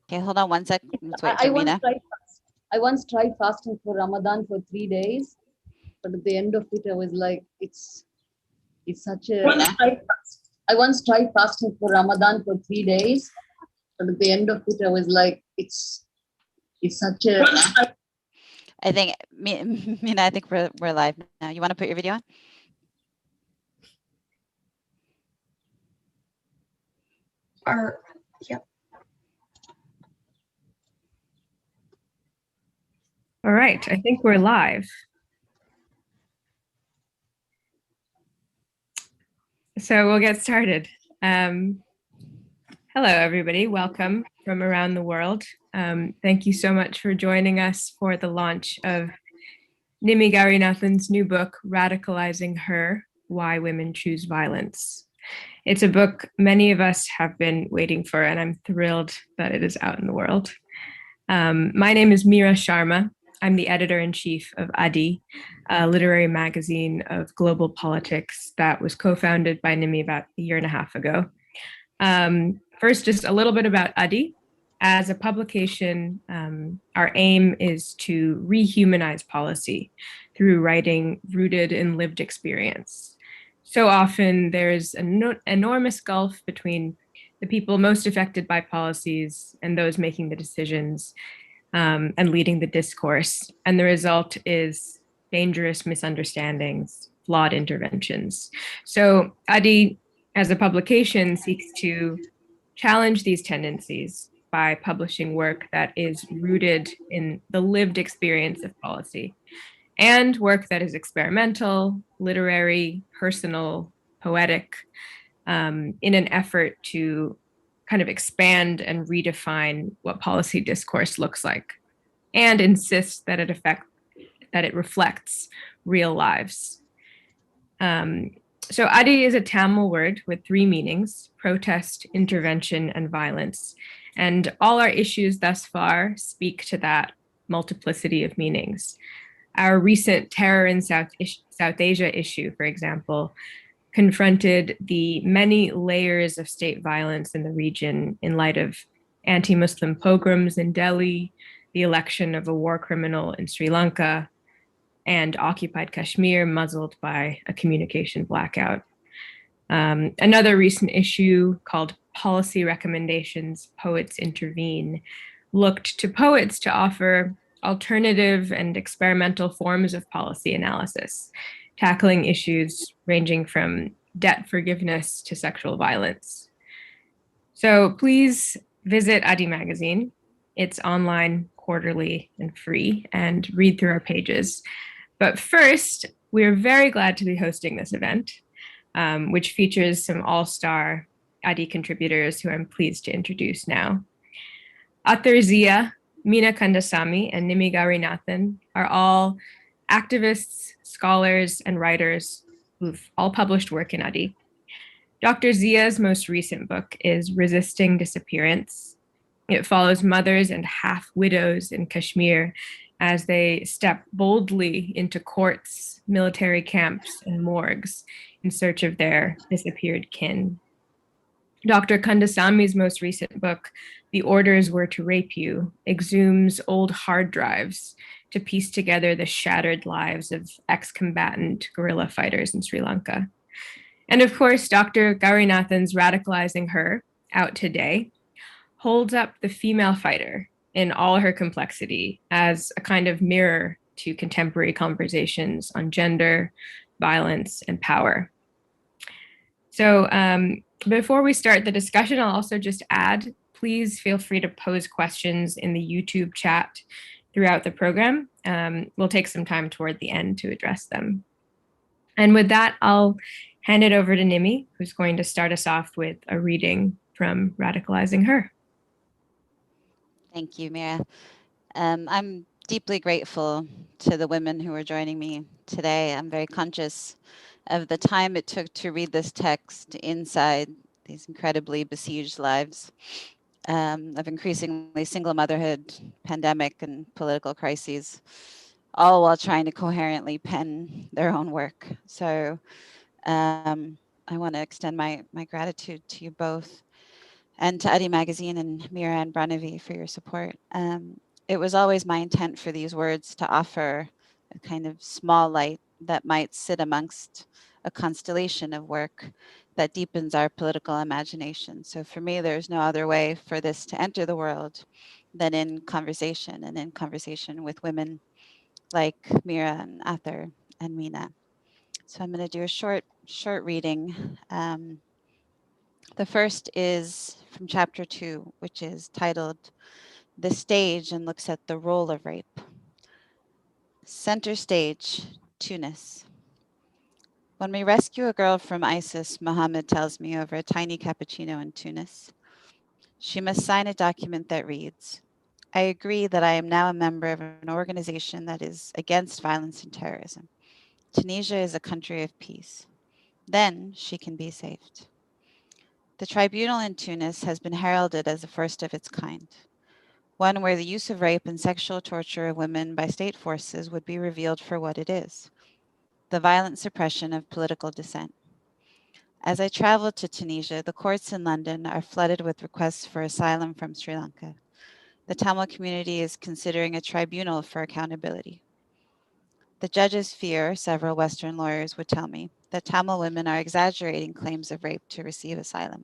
Okay, hold on one sec. Let's wait I for Mina. I once tried fasting for Ramadan for 3 days, but at the end of it, I was like, it's such a. I once tried fasting for Ramadan for 3 days, but at the end of it, I was like, it's such a. I think, Mina, I think we're live now. You want to put your video on? Yep. All right, I think we're live. So we'll get started. Hello, everybody. Welcome from around the world. Thank you so much for joining us for the launch of Nimi Garinathan's new book, Radicalizing Her, Why Women Choose Violence. It's a book many of us have been waiting for, and I'm thrilled that it is out in the world. My name is Meera Sharma. I'm the editor-in-chief of Adi, a literary magazine of global politics that was co-founded by Nimi about a year and a half ago. First, just a little bit about Adi. As a publication, our aim is to rehumanize policy through writing rooted in lived experience. So often there's an enormous gulf between the people most affected by policies and those making the decisions and leading the discourse. And the result is dangerous misunderstandings, flawed interventions. So Adi, as a publication, seeks to challenge these tendencies by publishing work that is rooted in the lived experience of policy and work that is experimental, literary, personal, poetic, in an effort to kind of expand and redefine what policy discourse looks like and insist that it reflects real lives. So Adi is a Tamil word with 3 meanings: protest, intervention, and violence. And all our issues thus far speak to that multiplicity of meanings. Our recent terror in South Asia issue, for example, confronted the many layers of state violence in the region in light of anti-Muslim pogroms in Delhi, the election of a war criminal in Sri Lanka, and occupied Kashmir muzzled by a communication blackout. Another recent issue called Policy Recommendations, Poets Intervene, looked to poets to offer alternative and experimental forms of policy analysis, tackling issues ranging from debt forgiveness to sexual violence. So please visit Adi Magazine. It's online, quarterly, and free, and read through our pages. But first, we're very glad to be hosting this event, which features some all-star Adi contributors who I'm pleased to introduce now. Ather Zia, Meena Kandasamy, and Nimi Garinathan are all activists, scholars, and writers who've all published work in Adi. Dr. Zia's most recent book is Resisting Disappearance. It follows mothers and half-widows in Kashmir as they step boldly into courts, military camps, and morgues in search of their disappeared kin. Dr. Kandasamy's most recent book, The Orders Were to Rape You, exhumes old hard drives to piece together the shattered lives of ex-combatant guerrilla fighters in Sri Lanka. And of course, Dr. Garinathan's Radicalizing Her, out today, holds up the female fighter in all her complexity as a kind of mirror to contemporary conversations on gender, violence, and power. So before we start the discussion, I'll also just add, please feel free to pose questions in the YouTube chat throughout the program. We'll take some time toward the end to address them. And with that, I'll hand it over to Nimi, who's going to start us off with a reading from Radicalizing Her. Thank you, Meera. I'm deeply grateful to the women who are joining me today. I'm very conscious of the time it took to read this text inside these incredibly besieged lives of increasingly single motherhood, pandemic, and political crises, all while trying to coherently pen their own work. So I want to extend my gratitude to you both. and to Adi Magazine and Mira and Branavi for your support. It was always my intent for these words to offer a kind of small light that might sit amongst a constellation of work that deepens our political imagination. So for me, there's no other way for this to enter the world than in conversation, and in conversation with women like Mira and Ather and Mina. So I'm going to do a short reading. The first is from chapter 2, which is titled The Stage, and looks at the role of rape. Center stage, Tunis. When we rescue a girl from ISIS, Mohammed tells me over a tiny cappuccino in Tunis, she must sign a document that reads, I agree that I am now a member of an organization that is against violence and terrorism. Tunisia is a country of peace. Then she can be saved. The tribunal in Tunis has been heralded as the first of its kind, one where the use of rape and sexual torture of women by state forces would be revealed for what it is, the violent suppression of political dissent. As I traveled to Tunisia, the courts in London are flooded with requests for asylum from Sri Lanka. The Tamil community is considering a tribunal for accountability. The judges fear, several Western lawyers would tell me, that Tamil women are exaggerating claims of rape to receive asylum.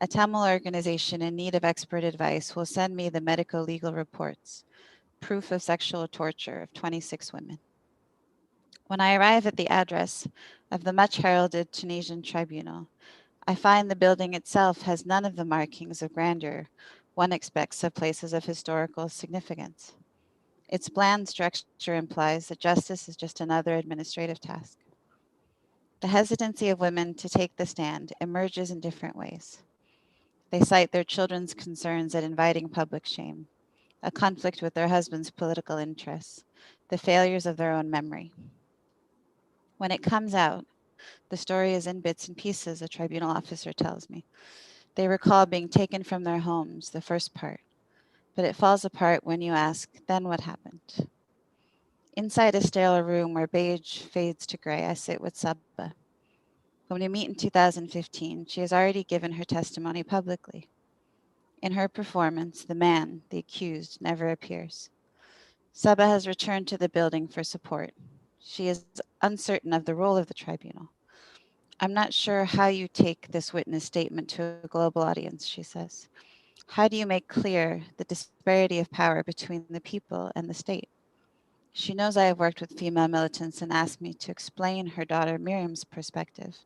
A Tamil organization in need of expert advice will send me the medico legal reports, proof of sexual torture of 26 women. When I arrive at the address of the much heralded Tunisian tribunal, I find the building itself has none of the markings of grandeur one expects of places of historical significance. Its bland structure implies that justice is just another administrative task. The hesitancy of women to take the stand emerges in different ways. They cite their children's concerns at inviting public shame, a conflict with their husband's political interests, the failures of their own memory. When it comes out, the story is in bits and pieces, a tribunal officer tells me. They recall being taken from their homes, the first part, but it falls apart when you ask, then what happened? Inside a sterile room where beige fades to gray, I sit with Sabba. When we meet in 2015, she has already given her testimony publicly. In her performance, the man, the accused, never appears. Sabba has returned to the building for support. She is uncertain of the role of the tribunal. I'm not sure how you take this witness statement to a global audience, she says. How do you make clear the disparity of power between the people and the state? She knows I have worked with female militants and asked me to explain her daughter Miriam's perspective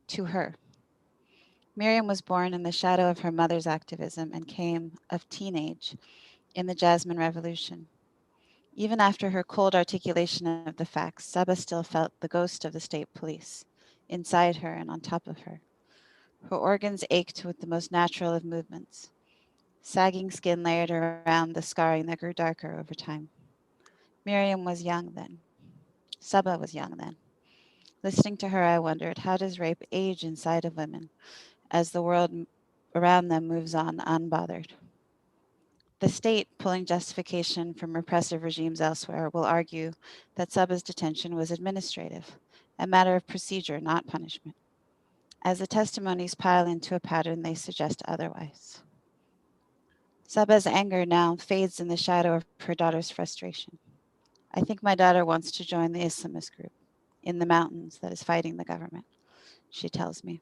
to her. Miriam was born in the shadow of her mother's activism and came of teenage in the Jasmine Revolution. Even after her cold articulation of the facts, Saba still felt the ghost of the state police inside her and on top of her. Her organs ached with the most natural of movements, sagging skin layered around the scarring that grew darker over time. Miriam was young then. Saba was young then. Listening to her, I wondered, how does rape age inside of women as the world around them moves on unbothered? The state, pulling justification from repressive regimes elsewhere, will argue that Saba's detention was administrative, a matter of procedure, not punishment. As the testimonies pile into a pattern, they suggest otherwise. Saba's anger now fades in the shadow of her daughter's frustration. I think my daughter wants to join the Islamist group in the mountains that is fighting the government, she tells me.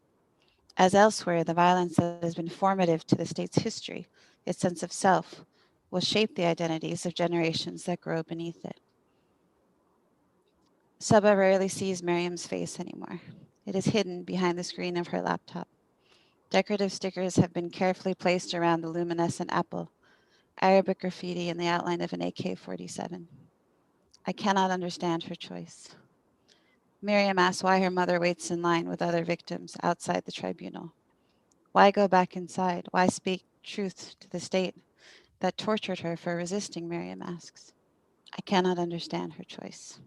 As elsewhere, the violence that has been formative to the state's history, its sense of self, will shape the identities of generations that grow beneath it. Saba rarely sees Miriam's face anymore. It is hidden behind the screen of her laptop. Decorative stickers have been carefully placed around the luminescent apple, Arabic graffiti in the outline of an AK-47. I cannot understand her choice. Miriam asks why her mother waits in line with other victims outside the tribunal. Why go back inside? Why speak truth to the state that tortured her for resisting, Miriam asks. I cannot understand her choice.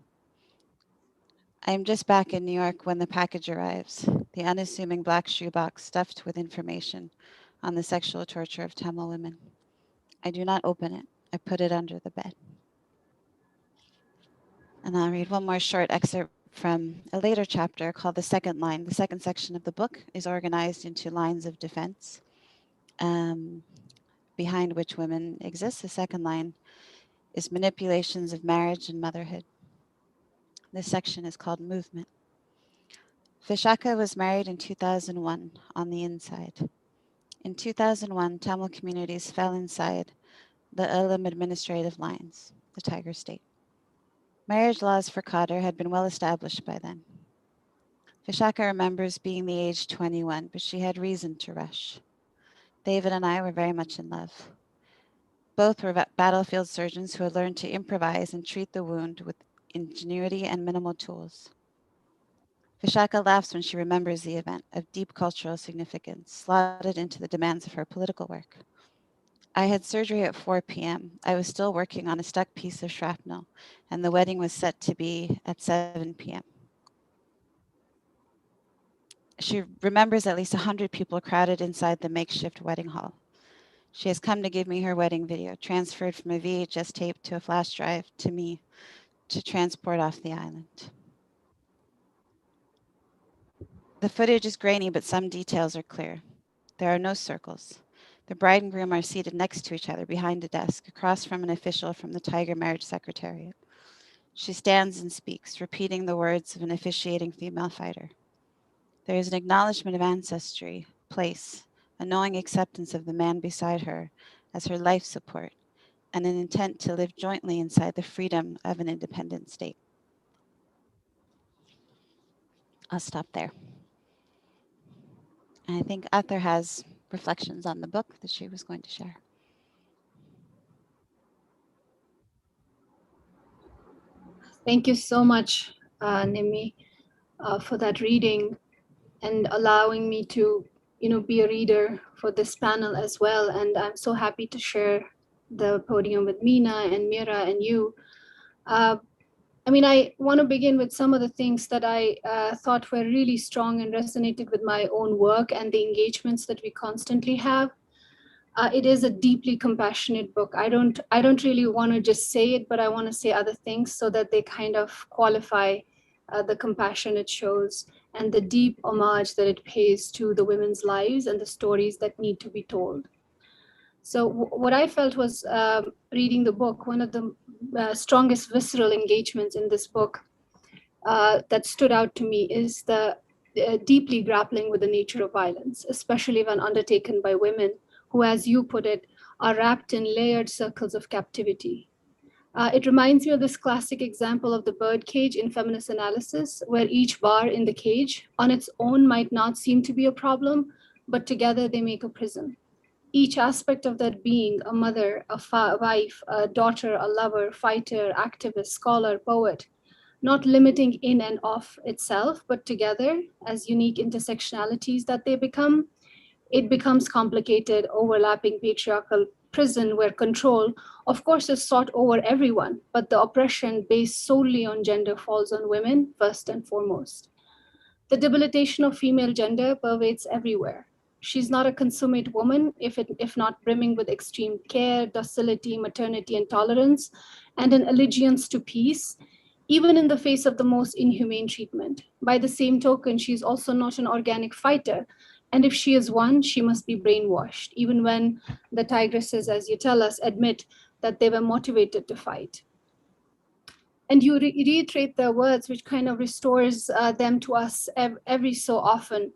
I am just back in New York when the package arrives, the unassuming black shoebox stuffed with information on the sexual torture of Tamil women. I do not open it. I put it under the bed. And I'll read one more short excerpt from a later chapter called The Second Line. The second section of the book is organized into lines of defense. um, behind which women exist. The second line is manipulations of marriage and motherhood. This section is called movement. Vishaka was married in 2001 on the inside. In 2001, Tamil communities fell inside the Elam administrative lines, the Tiger State. Marriage laws for Qadr had been well established by then. Vishaka remembers being the age 21, but she had reason to rush. David and I were very much in love. Both were battlefield surgeons who had learned to improvise and treat the wound with ingenuity and minimal tools. Vishaka laughs when she remembers the event of deep cultural significance, slotted into the demands of her political work. I had surgery at 4 p.m. I was still working on a stuck piece of shrapnel, and the wedding was set to be at 7 p.m. She remembers at least 100 people crowded inside the makeshift wedding hall. She has come to give me her wedding video, transferred from a VHS tape to a flash drive to me to transport off the island. The footage is grainy, but some details are clear. There are no circles. The bride and groom are seated next to each other behind a desk, across from an official from the Tiger Marriage Secretariat. She stands and speaks, repeating the words of an officiating female fighter. There is an acknowledgement of ancestry, place, a knowing acceptance of the man beside her as her life support, and an intent to live jointly inside the freedom of an independent state. I'll stop there. And I think Ather has reflections on the book that she was going to share. Thank you so much, Nimi, for that reading and allowing me to, be a reader for this panel as well. And I'm so happy to share the podium with Mina and Mira and you. I want to begin with some of the things that I thought were really strong and resonated with my own work and the engagements that we constantly have. It is a deeply compassionate book. I don't really want to just say it, but I want to say other things so that they kind of qualify the compassion it shows and the deep homage that it pays to the women's lives and the stories that need to be told. So what I felt was reading the book, one of the strongest visceral engagements in this book that stood out to me is the deeply grappling with the nature of violence, especially when undertaken by women who, as you put it, are wrapped in layered circles of captivity. It reminds me of this classic example of the bird cage in feminist analysis, where each bar in the cage on its own might not seem to be a problem, but together they make a prison. Each aspect of that being, a mother, a wife, a daughter, a lover, fighter, activist, scholar, poet, not limiting in and of itself, but together as unique intersectionalities that they become, it becomes complicated, overlapping patriarchal prison where control, of course, is sought over everyone, but the oppression based solely on gender falls on women first and foremost. The debilitation of female gender pervades everywhere. She's not a consummate woman, if not brimming with extreme care, docility, maternity, and tolerance, and an allegiance to peace, even in the face of the most inhumane treatment. By the same token, she's also not an organic fighter. And if she is one, she must be brainwashed, even when the tigresses, as you tell us, admit that they were motivated to fight. And you reiterate their words, which kind of restores them to us every so often.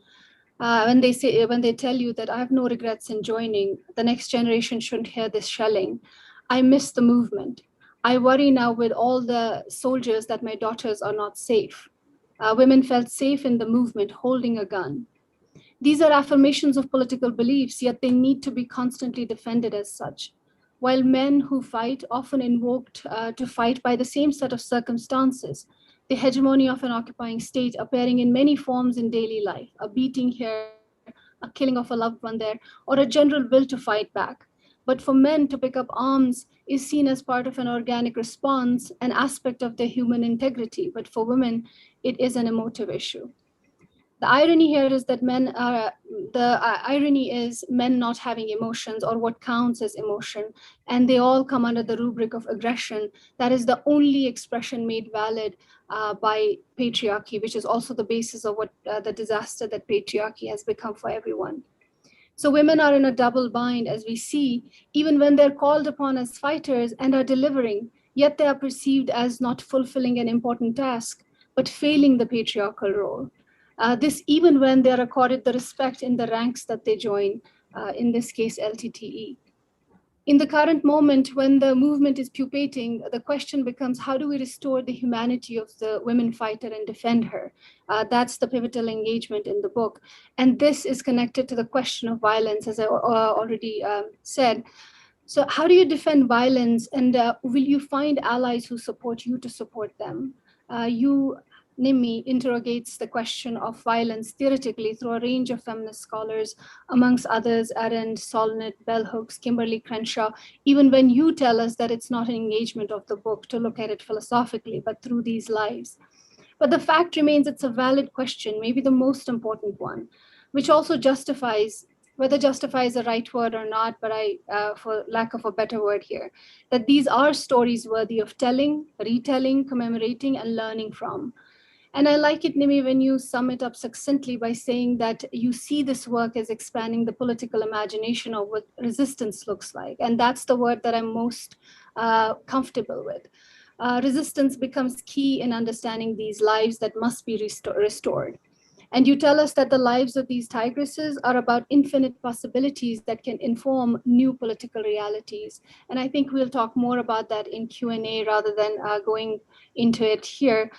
When they tell you that I have no regrets in joining, the next generation shouldn't hear this shelling. I miss the movement. I worry now with all the soldiers that my daughters are not safe. Women felt safe in the movement, holding a gun. These are affirmations of political beliefs, yet they need to be constantly defended as such. While men who fight often invoked to fight by the same set of circumstances, the hegemony of an occupying state appearing in many forms in daily life, a beating here, a killing of a loved one there, or a general will to fight back. But for men to pick up arms is seen as part of an organic response, an aspect of their human integrity. But for women, it is an emotive issue. The irony here is that irony is men not having emotions or what counts as emotion, and they all come under the rubric of aggression. That is the only expression made valid by patriarchy, which is also the basis of what the disaster that patriarchy has become for everyone. So women are in a double bind, as we see, even when they're called upon as fighters and are delivering, yet they are perceived as not fulfilling an important task, but failing the patriarchal role. This even when they are accorded the respect in the ranks that they join, in this case, LTTE. In the current moment, when the movement is pupating, the question becomes, how do we restore the humanity of the women fighter and defend her? That's the pivotal engagement in the book. And this is connected to the question of violence, as I already said. So how do you defend violence, and will you find allies who support you to support them? Nimi interrogates the question of violence theoretically through a range of feminist scholars, amongst others, Arendt, Solnit, Bell Hooks, Kimberly Crenshaw, even when you tell us that it's not an engagement of the book to look at it philosophically, but through these lives. But the fact remains it's a valid question, maybe the most important one, which also justifies, whether justifies the right word or not, but for lack of a better word here, that these are stories worthy of telling, retelling, commemorating, and learning from. And I like it, Nimi, when you sum it up succinctly by saying that you see this work as expanding the political imagination of what resistance looks like. And that's the word that I'm most comfortable with. Resistance becomes key in understanding these lives that must be restored. And you tell us that the lives of these tigresses are about infinite possibilities that can inform new political realities. And I think we'll talk more about that in Q&A rather than going into it here.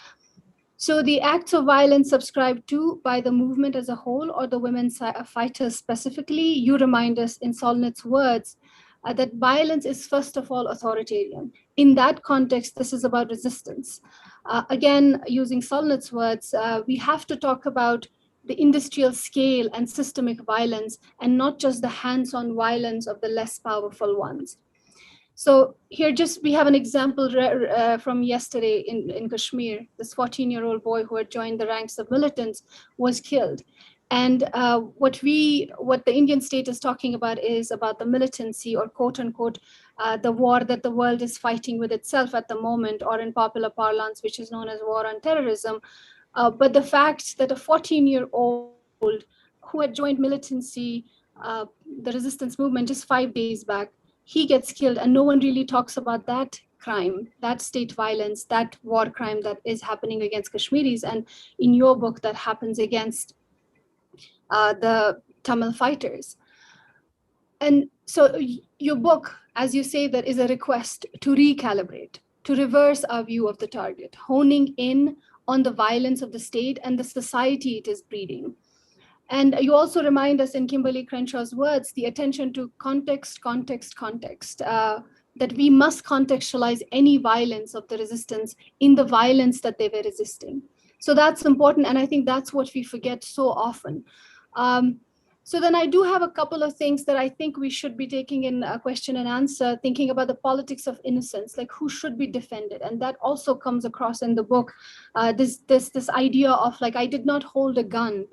So the acts of violence subscribed to by the movement as a whole, or the women fighters specifically, you remind us in Solnit's words that violence is first of all authoritarian. In that context, this is about resistance. Again, using Solnit's words, we have to talk about the industrial scale and systemic violence, and not just the hands-on violence of the less powerful ones. So here we have an example from yesterday in Kashmir. This 14-year-old boy who had joined the ranks of militants was killed. And what the Indian state is talking about is about the militancy, or quote unquote, the war that the world is fighting with itself at the moment, or in popular parlance, which is known as war on terrorism. But the fact that a 14-year-old who had joined militancy, the resistance movement, just 5 days back, he gets killed, and no one really talks about that crime, that state violence, that war crime that is happening against Kashmiris, and in your book that happens against the Tamil fighters. And so your book, as you say, that is a request to recalibrate, to reverse our view of the target, honing in on the violence of the state and the society it is breeding. And you also remind us in Kimberly Crenshaw's words, the attention to context, that we must contextualize any violence of the resistance in the violence that they were resisting. So that's important, and I think that's what we forget so often. So then I do have a couple of things that I think we should be taking in a question and answer, thinking about the politics of innocence, like who should be defended. And that also comes across in the book, this idea of like, I did not hold a gun,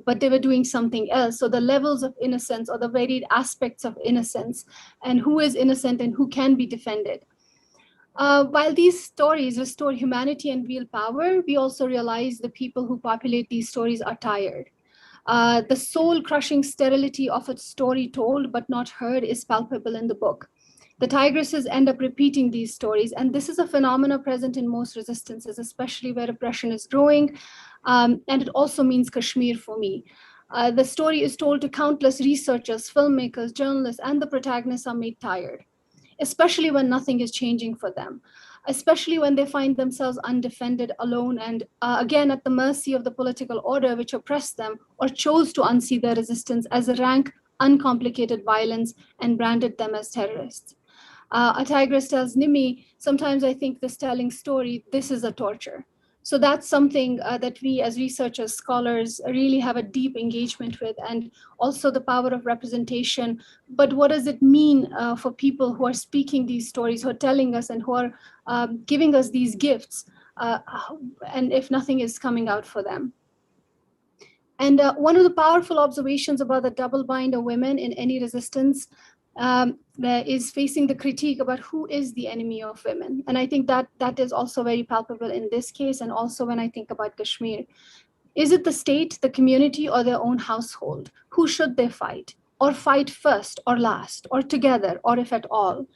but they were doing something else. So the levels of innocence, or the varied aspects of innocence, and who is innocent and who can be defended. While these stories restore humanity and wield power, we also realize the people who populate these stories are tired. The soul-crushing sterility of a story told but not heard is palpable in the book. The tigresses end up repeating these stories, and this is a phenomenon present in most resistances, especially where oppression is growing, and it also means Kashmir for me. The story is told to countless researchers, filmmakers, journalists, and the protagonists are made tired, especially when nothing is changing for them, especially when they find themselves undefended, alone, and again at the mercy of the political order which oppressed them or chose to unsee their resistance as a rank, uncomplicated violence and branded them as terrorists. A tigress tells Nimi, sometimes I think this telling story, this is a torture. So that's something that we as researchers, scholars really have a deep engagement with, and also the power of representation. But what does it mean for people who are speaking these stories, who are telling us and who are giving us these gifts, and if nothing is coming out for them? And one of the powerful observations about the double bind of women in any resistance is facing the critique about who is the enemy of women. And I think that is also very palpable in this case, and also when I think about Kashmir. Is it the state, the community, or their own household? Who should they fight? or fight first or last, or together, or if at all.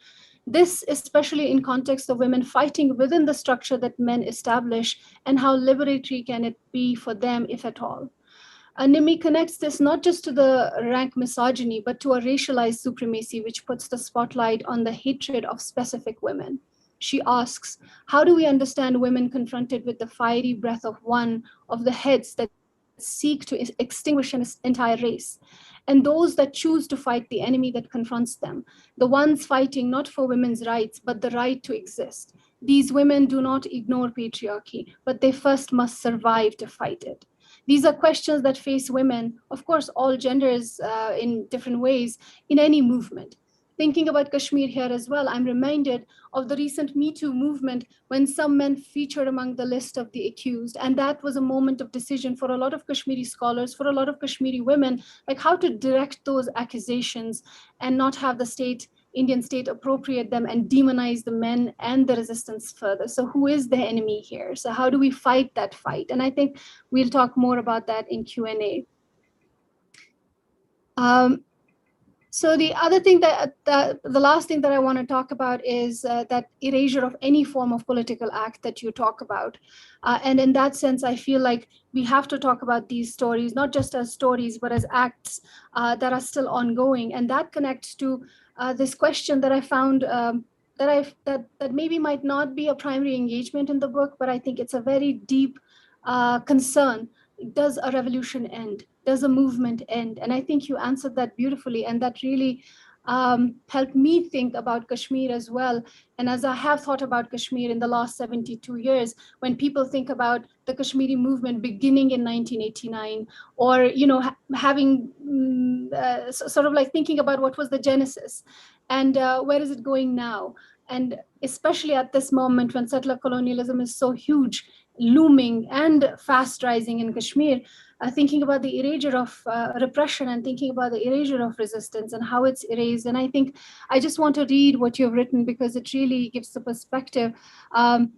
This, especially in context of women fighting within the structure that men establish, and how liberatory can it be for them, if at all. Nimi connects this not just to the rank misogyny, but to a racialized supremacy, which puts the spotlight on the hatred of specific women. She asks, how do we understand women confronted with the fiery breath of one of the heads that seek to extinguish an entire race, and those that choose to fight the enemy that confronts them, the ones fighting not for women's rights, but the right to exist? These women do not ignore patriarchy, but they first must survive to fight it. These are questions that face women, of course, all genders in different ways, in any movement. Thinking about Kashmir here as well, I'm reminded of the recent Me Too movement when some men featured among the list of the accused. And that was a moment of decision for a lot of Kashmiri scholars, for a lot of Kashmiri women, like how to direct those accusations and not have the state, Indian state, appropriate them and demonize the men and the resistance further. So who is the enemy here? So how do we fight that fight? And I think we'll talk more about that in Q&A. So the other thing the last thing that I want to talk about is that erasure of any form of political act that you talk about. And in that sense, I feel like we have to talk about these stories, not just as stories, but as acts that are still ongoing. And that connects to this question that I found that maybe might not be a primary engagement in the book, but I think it's a very deep concern. Does a revolution end? Does a movement end? And I think you answered that beautifully, and that really helped me think about Kashmir as well. And as I have thought about Kashmir in the last 72 years, when people think about the Kashmiri movement beginning in 1989, or having sort of like thinking about what was the genesis, and where is it going now? And especially at this moment when settler colonialism is so huge, looming and fast rising in Kashmir, thinking about the erasure of repression and thinking about the erasure of resistance and how it's erased. And I think I just want to read what you've written because it really gives the perspective to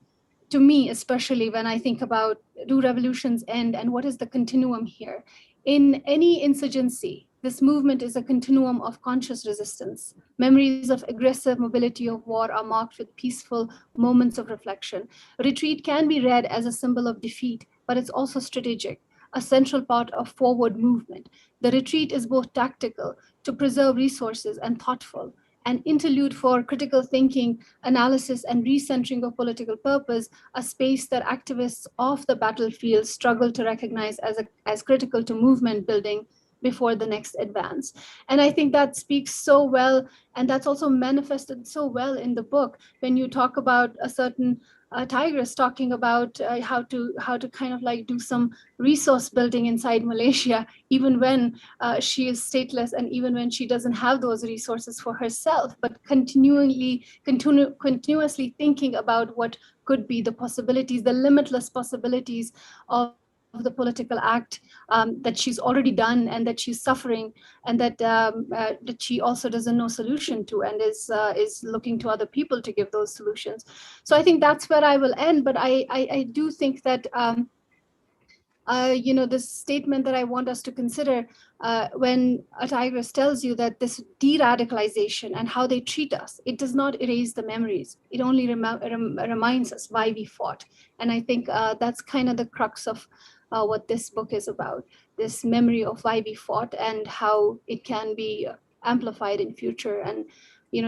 me, especially when I think about do revolutions end and what is the continuum here. In any insurgency, this movement is a continuum of conscious resistance. Memories of aggressive mobility of war are marked with peaceful moments of reflection. Retreat can be read as a symbol of defeat, but it's also strategic, a central part of forward movement. The retreat is both tactical, to preserve resources, and thoughtful, an interlude for critical thinking, analysis, and recentering of political purpose, a space that activists off the battlefield struggle to recognize as critical to movement building before the next advance. And I think that speaks so well, and that's also manifested so well in the book when you talk about a certain Tigress talking about how to kind of like do some resource building inside Malaysia, even when she is stateless and even when she doesn't have those resources for herself, but continuously thinking about what could be the possibilities, the limitless possibilities of the political act that she's already done and that she's suffering, and that she also doesn't know solution to, and is looking to other people to give those solutions. So I think that's where I will end. But I do think that this statement that I want us to consider when a tigress tells you that this de-radicalization and how they treat us, it does not erase the memories. It only reminds us why we fought. And I think that's kind of the crux of what this book is about, this memory of why we fought and how it can be amplified in future and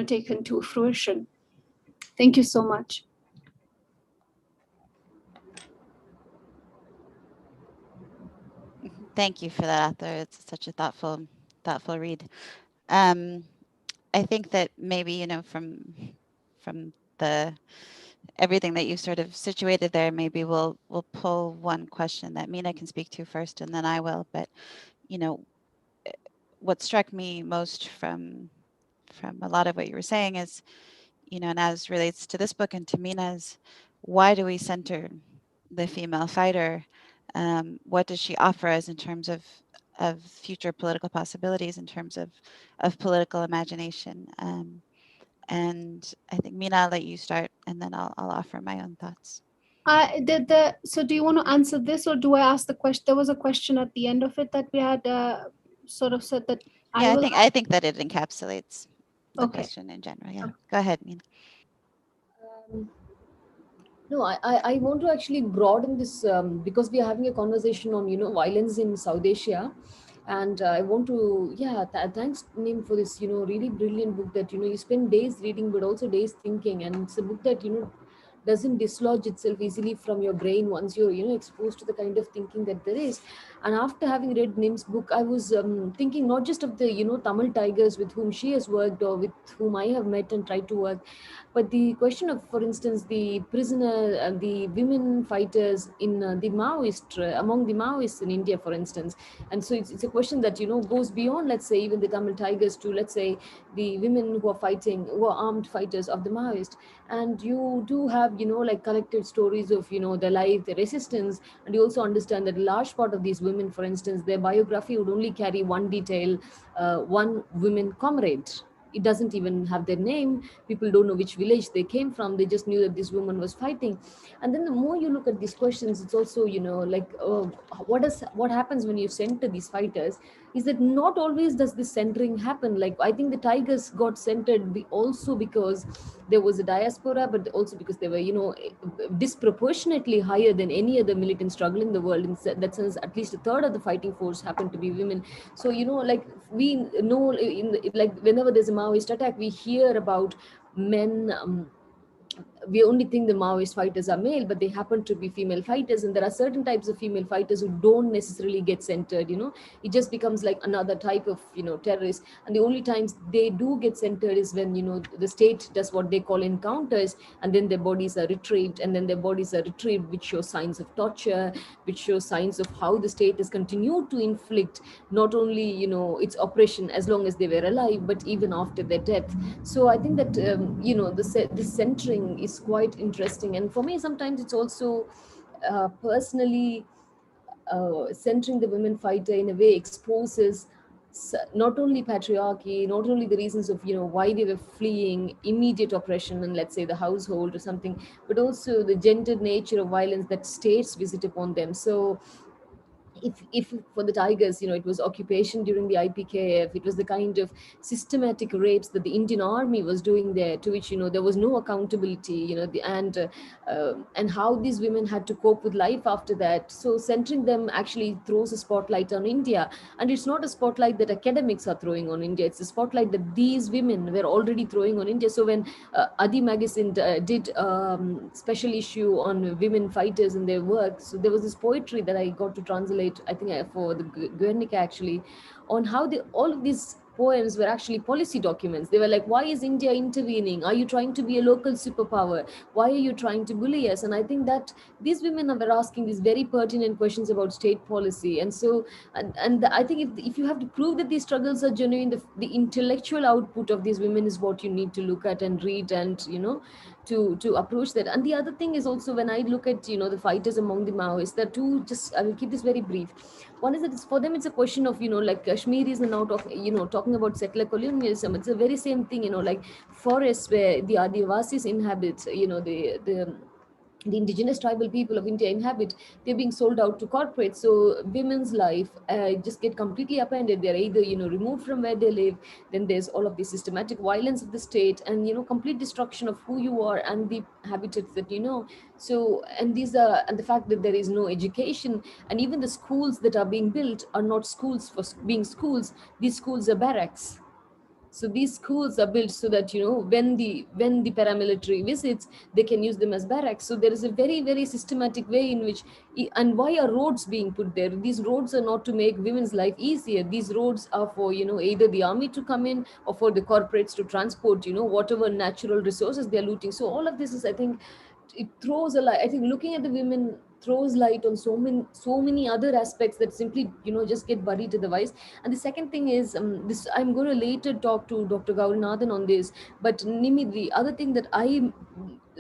taken to fruition. Thank you so much. Thank you for that, Ather. It's such a thoughtful read. I think that maybe, from the everything that you sort of situated there, maybe we'll pull one question that Mina can speak to first, and then I will. But what struck me most from a lot of what you were saying is, and as relates to this book and to Mina's, why do we center the female fighter? What does she offer us in terms of future political possibilities, in terms of political imagination? And I think, Mina, I'll let you start, and then I'll offer my own thoughts. So do you want to answer this, or do I ask the question? There was a question at the end of it that we had sort of said that I Yeah, will. I think that it encapsulates the Okay. question in general. Yeah, go ahead, Meena. Um, No, I want to actually broaden this because we are having a conversation on, violence in South Asia. And I want to, yeah, thanks, Nim, for this, really brilliant book that, you spend days reading, but also days thinking. And it's a book that, doesn't dislodge itself easily from your brain once you're, exposed to the kind of thinking that there is. And after having read Nim's book, I was thinking not just of the, Tamil tigers with whom she has worked or with whom I have met and tried to work, but the question of, for instance, the prisoner, the women fighters in the Maoist, among the Maoists in India, for instance. And so it's a question that, goes beyond, let's say, even the Tamil tigers to, let's say, the women who are fighting, who are armed fighters of the Maoist. And you do have, like collected stories of, their life, their resistance. And you also understand that a large part of these women, for instance, their biography would only carry one detail, one women comrade. It doesn't even have their name. People don't know which village they came from. They just knew that this woman was fighting. And then the more you look at these questions, it's also, like what happens when you center these fighters is that not always does this centering happen. Like, I think the tigers got centered also because there was a diaspora, but also because they were, disproportionately higher than any other militant struggle in the world. In that sense, at least a third of the fighting force happened to be women. So, like, we know like whenever there's a Maoist attack, we hear about men. We only think the Maoist fighters are male, but they happen to be female fighters. And there are certain types of female fighters who don't necessarily get centered. It just becomes like another type of, terrorist. And the only times they do get centered is when, the state does what they call encounters, and then their bodies are retrieved, and then their bodies are retrieved, which show signs of torture, which show signs of how the state has continued to inflict not only, its oppression as long as they were alive, but even after their death. So I think that the centering is quite interesting. And for me, sometimes it's also personally centering the women fighter in a way exposes not only patriarchy, not only the reasons of, why they were fleeing immediate oppression and, let's say, the household or something, but also the gendered nature of violence that states visit upon them. So if for the tigers, it was occupation during the IPKF, it was the kind of systematic rapes that the Indian army was doing there, to which, there was no accountability, and how these women had to cope with life after that. So centering them actually throws a spotlight on India. And it's not a spotlight that academics are throwing on India, it's a spotlight that these women were already throwing on India. So when Adi magazine did special issue on women fighters and their work, so there was this poetry that I got to translate, I think, for the Guernica actually, on how all of these poems were actually policy documents. They were like, why is India intervening? Are you trying to be a local superpower? Why are you trying to bully us? And I think that these women were asking these very pertinent questions about state policy. And so, and I think if you have to prove that these struggles are genuine, the intellectual output of these women is what you need to look at and read, and, to approach that. And the other thing is also, when I look at, the fighters among the Maoists, there are two, just I will keep this very brief. One is that for them it's a question of, like Kashmiris are now talking about settler colonialism. It's the very same thing, like forests where the Adivasis inhabit, the indigenous tribal people of India inhabit, they're being sold out to corporates. So women's life just get completely upended. They're either, removed from where they live. Then there's all of the systematic violence of the state, and, complete destruction of who you are and the habitats that you know. So, and these are, and the fact that there is no education, and even the schools that are being built are not schools for being schools. These schools are barracks. So these schools are built so that, when the paramilitary visits, they can use them as barracks. So there is a very, very systematic way in which, and why are roads being put there? These roads are not to make women's life easier. These roads are for, either the army to come in, or for the corporates to transport, whatever natural resources they're looting. So all of this is, I think, it throws a light. I think looking at the women throws light on so many other aspects that simply, just get buried otherwise. And the second thing is, this I'm going to later talk to Dr. Gaurinathan on this. But Nimi, the other thing that I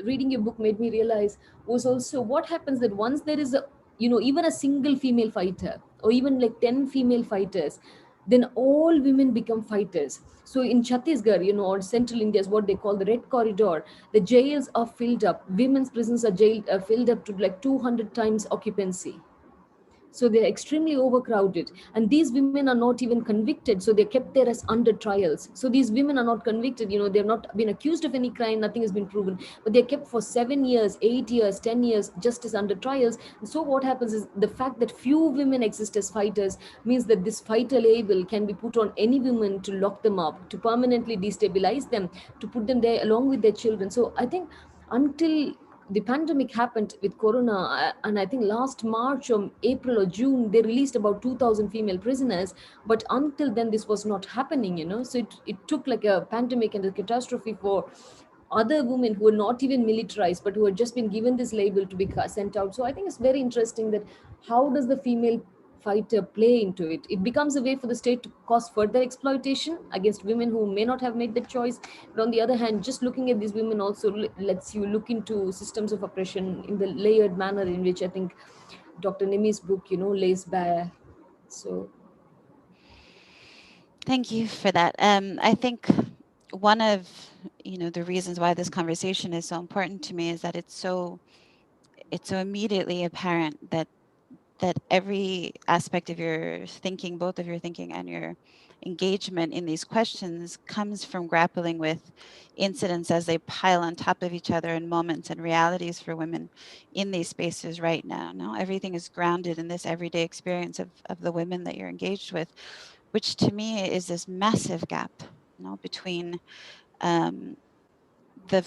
reading your book made me realize was also what happens that once there is a, even a single female fighter, or even like 10 female fighters, then all women become fighters. So in Chhattisgarh, or central India, is what they call the Red Corridor. The jails are filled up. Women's prisons are filled up to like 200 times occupancy. So they're extremely overcrowded, and these women are not even convicted, so they're kept there as under trials. So these women are not convicted, they've not been accused of any crime, nothing has been proven, but they're kept for 7 years, 8 years, 10 years just as under trials. And so what happens is the fact that few women exist as fighters means that this fighter label can be put on any woman to lock them up, to permanently destabilize them, to put them there along with their children. So I think until the pandemic happened with corona, and I think last March or April or June they released about 2000 female prisoners, but until then this was not happening. So it took like a pandemic and a catastrophe for other women who were not even militarized but who had just been given this label to be sent out. So I think it's very interesting that how does the female fighter play into it? It becomes a way for the state to cause further exploitation against women who may not have made that choice. But on the other hand, just looking at these women also lets you look into systems of oppression in the layered manner in which I think Dr. Nimi's book, lays bare. So Thank you for that. I think one of the reasons why this conversation is so important to me is that it's so immediately apparent that every aspect of your thinking, both of your thinking and your engagement in these questions, comes from grappling with incidents as they pile on top of each other and moments and realities for women in these spaces right now. Now, everything is grounded in this everyday experience of the women that you're engaged with, which to me is this massive gap, between um, the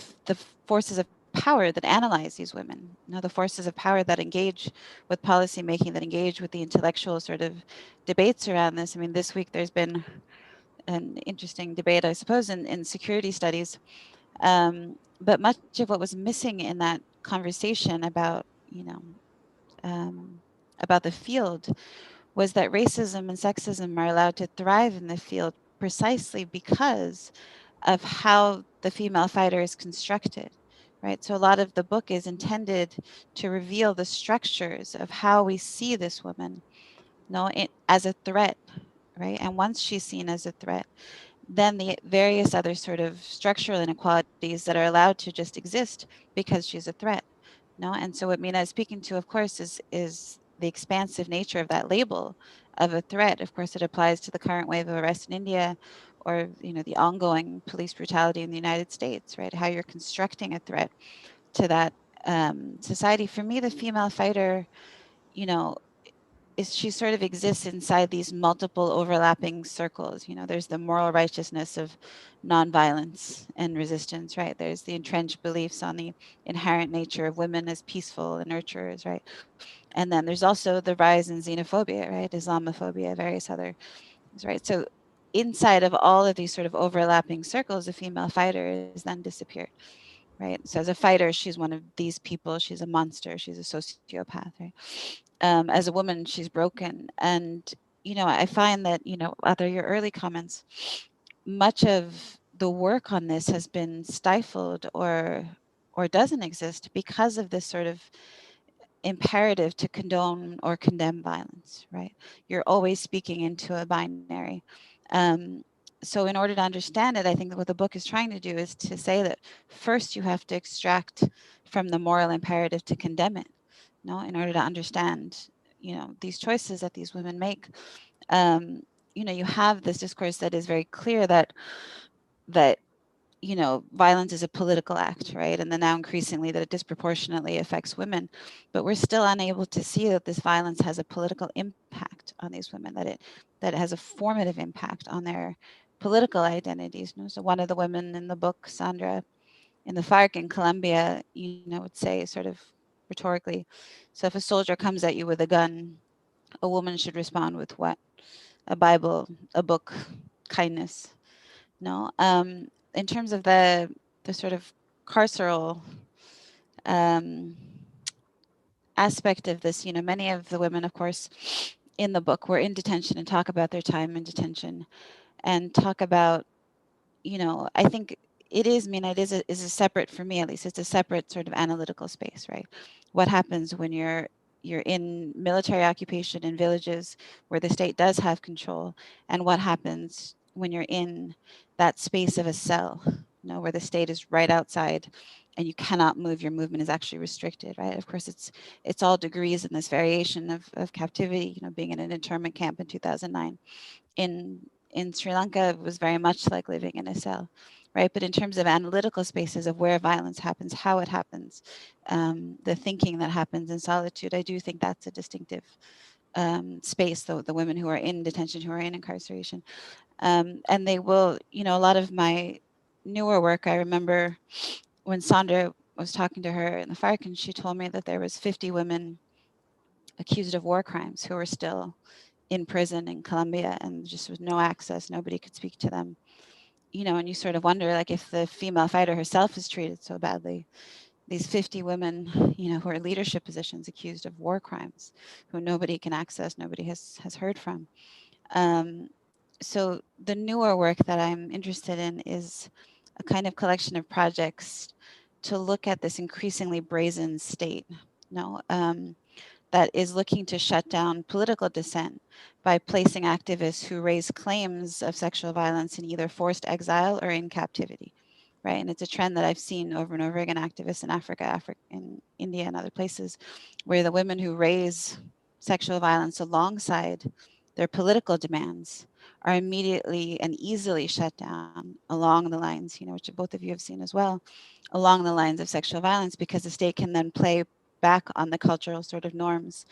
forces of power that analyze these women, the forces of power that engage with policymaking, that engage with the intellectual sort of debates around this. I mean, this week there's been an interesting debate, I suppose, in security studies. But much of what was missing in that conversation about the field was that racism and sexism are allowed to thrive in the field precisely because of how the female fighter is constructed, right? So a lot of the book is intended to reveal the structures of how we see this woman, as a threat, right? And once she's seen as a threat, then the various other sort of structural inequalities that are allowed to just exist because she's a threat. And so what Mina is speaking to, of course, is the expansive nature of that label of a threat. Of course, it applies to the current wave of arrests in India, or the ongoing police brutality in the United States, right? How you're constructing a threat to that society. For me, the female fighter, you know, she sort of exists inside these multiple overlapping circles. There's the moral righteousness of nonviolence and resistance, right? There's the entrenched beliefs on the inherent nature of women as peaceful and nurturers, right? And then there's also the rise in xenophobia, right? Islamophobia, various other things, right? So inside of all of these sort of overlapping circles, the female fighter is then disappeared, right? So as a fighter, she's one of these people. She's a monster. She's a sociopath, right? As a woman, she's broken. And, I find that, other your early comments, much of the work on this has been stifled or doesn't exist because of this sort of imperative to condone or condemn violence, right? You're always speaking into a binary. So in order to understand it, I think that what the book is trying to do is to say that first you have to extract from the moral imperative to condemn it, in order to understand, these choices that these women make. You have this discourse that is very clear that violence is a political act, right? And then now increasingly that it disproportionately affects women, but we're still unable to see that this violence has a political impact on these women, that it has a formative impact on their political identities. So one of the women in the book, Sandra, in the FARC in Colombia, would say sort of rhetorically, so if a soldier comes at you with a gun, a woman should respond with what? A Bible, a book, kindness. In terms of the sort of carceral aspect of this, many of the women, of course, in the book were in detention and talk about their time in detention and talk about, I think it is, is a separate, for me at least, it's a separate sort of analytical space, right? What happens when you're in military occupation in villages where the state does have control, and what happens when you're in that space of a cell, where the state is right outside and you cannot move, your movement is actually restricted, right? Of course, it's all degrees in this variation of captivity, being in an internment camp in 2009. In Sri Lanka, it was very much like living in a cell, right? But in terms of analytical spaces of where violence happens, how it happens, the thinking that happens in solitude, I do think that's a distinctive space, the women who are in detention, who are in incarceration. And they will, a lot of my newer work, I remember when Sandra was talking to her in the FARC, and she told me that there was 50 women accused of war crimes who were still in prison in Colombia, and just with no access, nobody could speak to them. And you sort of wonder, like, if the female fighter herself is treated so badly, these 50 women, who are leadership positions accused of war crimes, who nobody can access, nobody has heard from. So the newer work that I'm interested in is a kind of collection of projects to look at this increasingly brazen state, that is looking to shut down political dissent by placing activists who raise claims of sexual violence in either forced exile or in captivity, right? And it's a trend that I've seen over and over again, activists in Africa, in India and other places, where the women who raise sexual violence alongside their political demands are immediately and easily shut down along the lines, which both of you have seen as well, along the lines of sexual violence, because the state can then play back on the cultural sort of norms,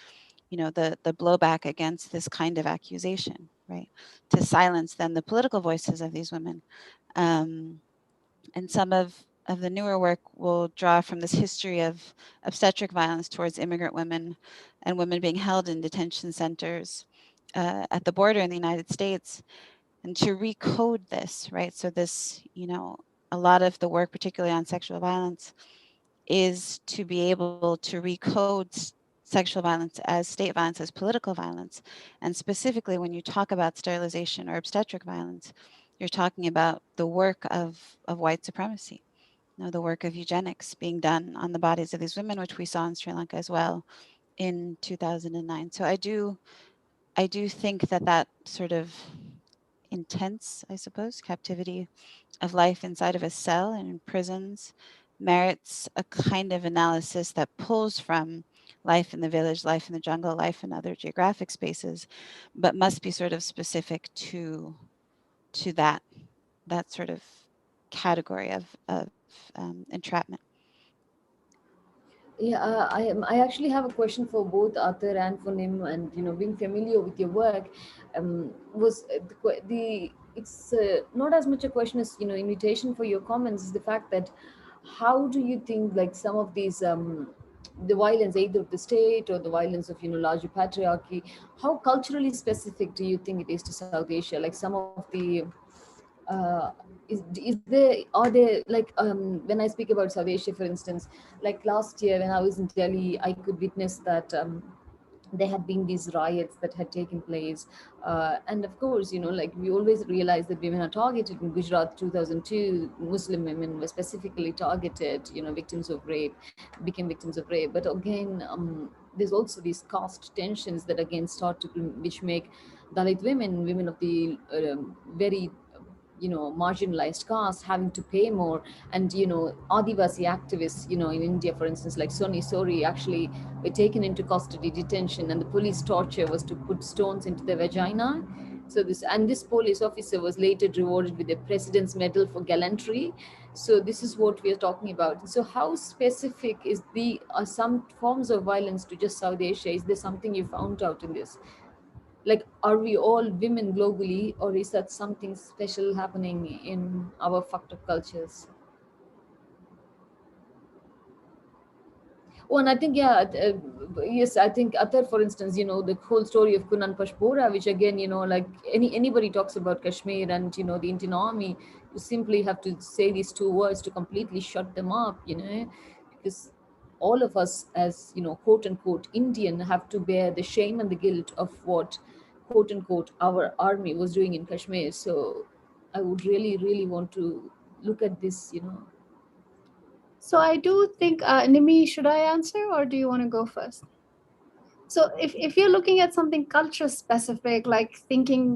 the blowback against this kind of accusation, right? To silence then the political voices of these women. And some of the newer work will draw from this history of obstetric violence towards immigrant women and women being held in detention centers at the border in the United States, and to recode this, right? So this, a lot of the work, particularly on sexual violence, is to be able to recode sexual violence as state violence, as political violence. And specifically, when you talk about sterilization or obstetric violence, you're talking about the work of white supremacy, the work of eugenics being done on the bodies of these women, which we saw in Sri Lanka as well in 2009. So I do think that sort of intense, I suppose, captivity of life inside of a cell and in prisons merits a kind of analysis that pulls from life in the village, life in the jungle, life in other geographic spaces, but must be sort of specific to that sort of category of entrapment. Yeah, I actually have a question for both Arthur and for Nim, and being familiar with your work, was the it's not as much a question as invitation for your comments. Is the fact that how do you think, like, some of these the violence either of the state or the violence of larger patriarchy, how culturally specific do you think it is to South Asia? Like some of the uh, is there, are there, like, when I speak about South Asia, for instance, like last year when I was in Delhi, I could witness that there had been these riots that had taken place, and of course, like, we always realize that women are targeted. In Gujarat 2002, Muslim women were specifically targeted, victims of rape, became victims of rape. But again, there's also these caste tensions that again start to, which make Dalit women of the very marginalized castes having to pay more. And Adivasi activists, in India, for instance, like Soni Sori, actually were taken into custody detention, and the police torture was to put stones into their vagina. So this police officer was later rewarded with the President's Medal for gallantry. So this is what we are talking about. So how specific is the some forms of violence to just South Asia? Is there something you found out in this? Like, are we all women globally, or is that something special happening in our fucked up cultures? Oh, and I think, yeah, yes, I think Ather, for instance, the whole story of Kunan Pashpora, which again, like anybody talks about Kashmir and the Indian Army, you simply have to say these two words to completely shut them up, because all of us, as quote unquote Indian, have to bear the shame and the guilt of what, quote unquote, our army was doing in Kashmir. So I would really, really want to look at this. So I do think, Nimi, should I answer or do you want to go first? So if you're looking at something culture specific, like thinking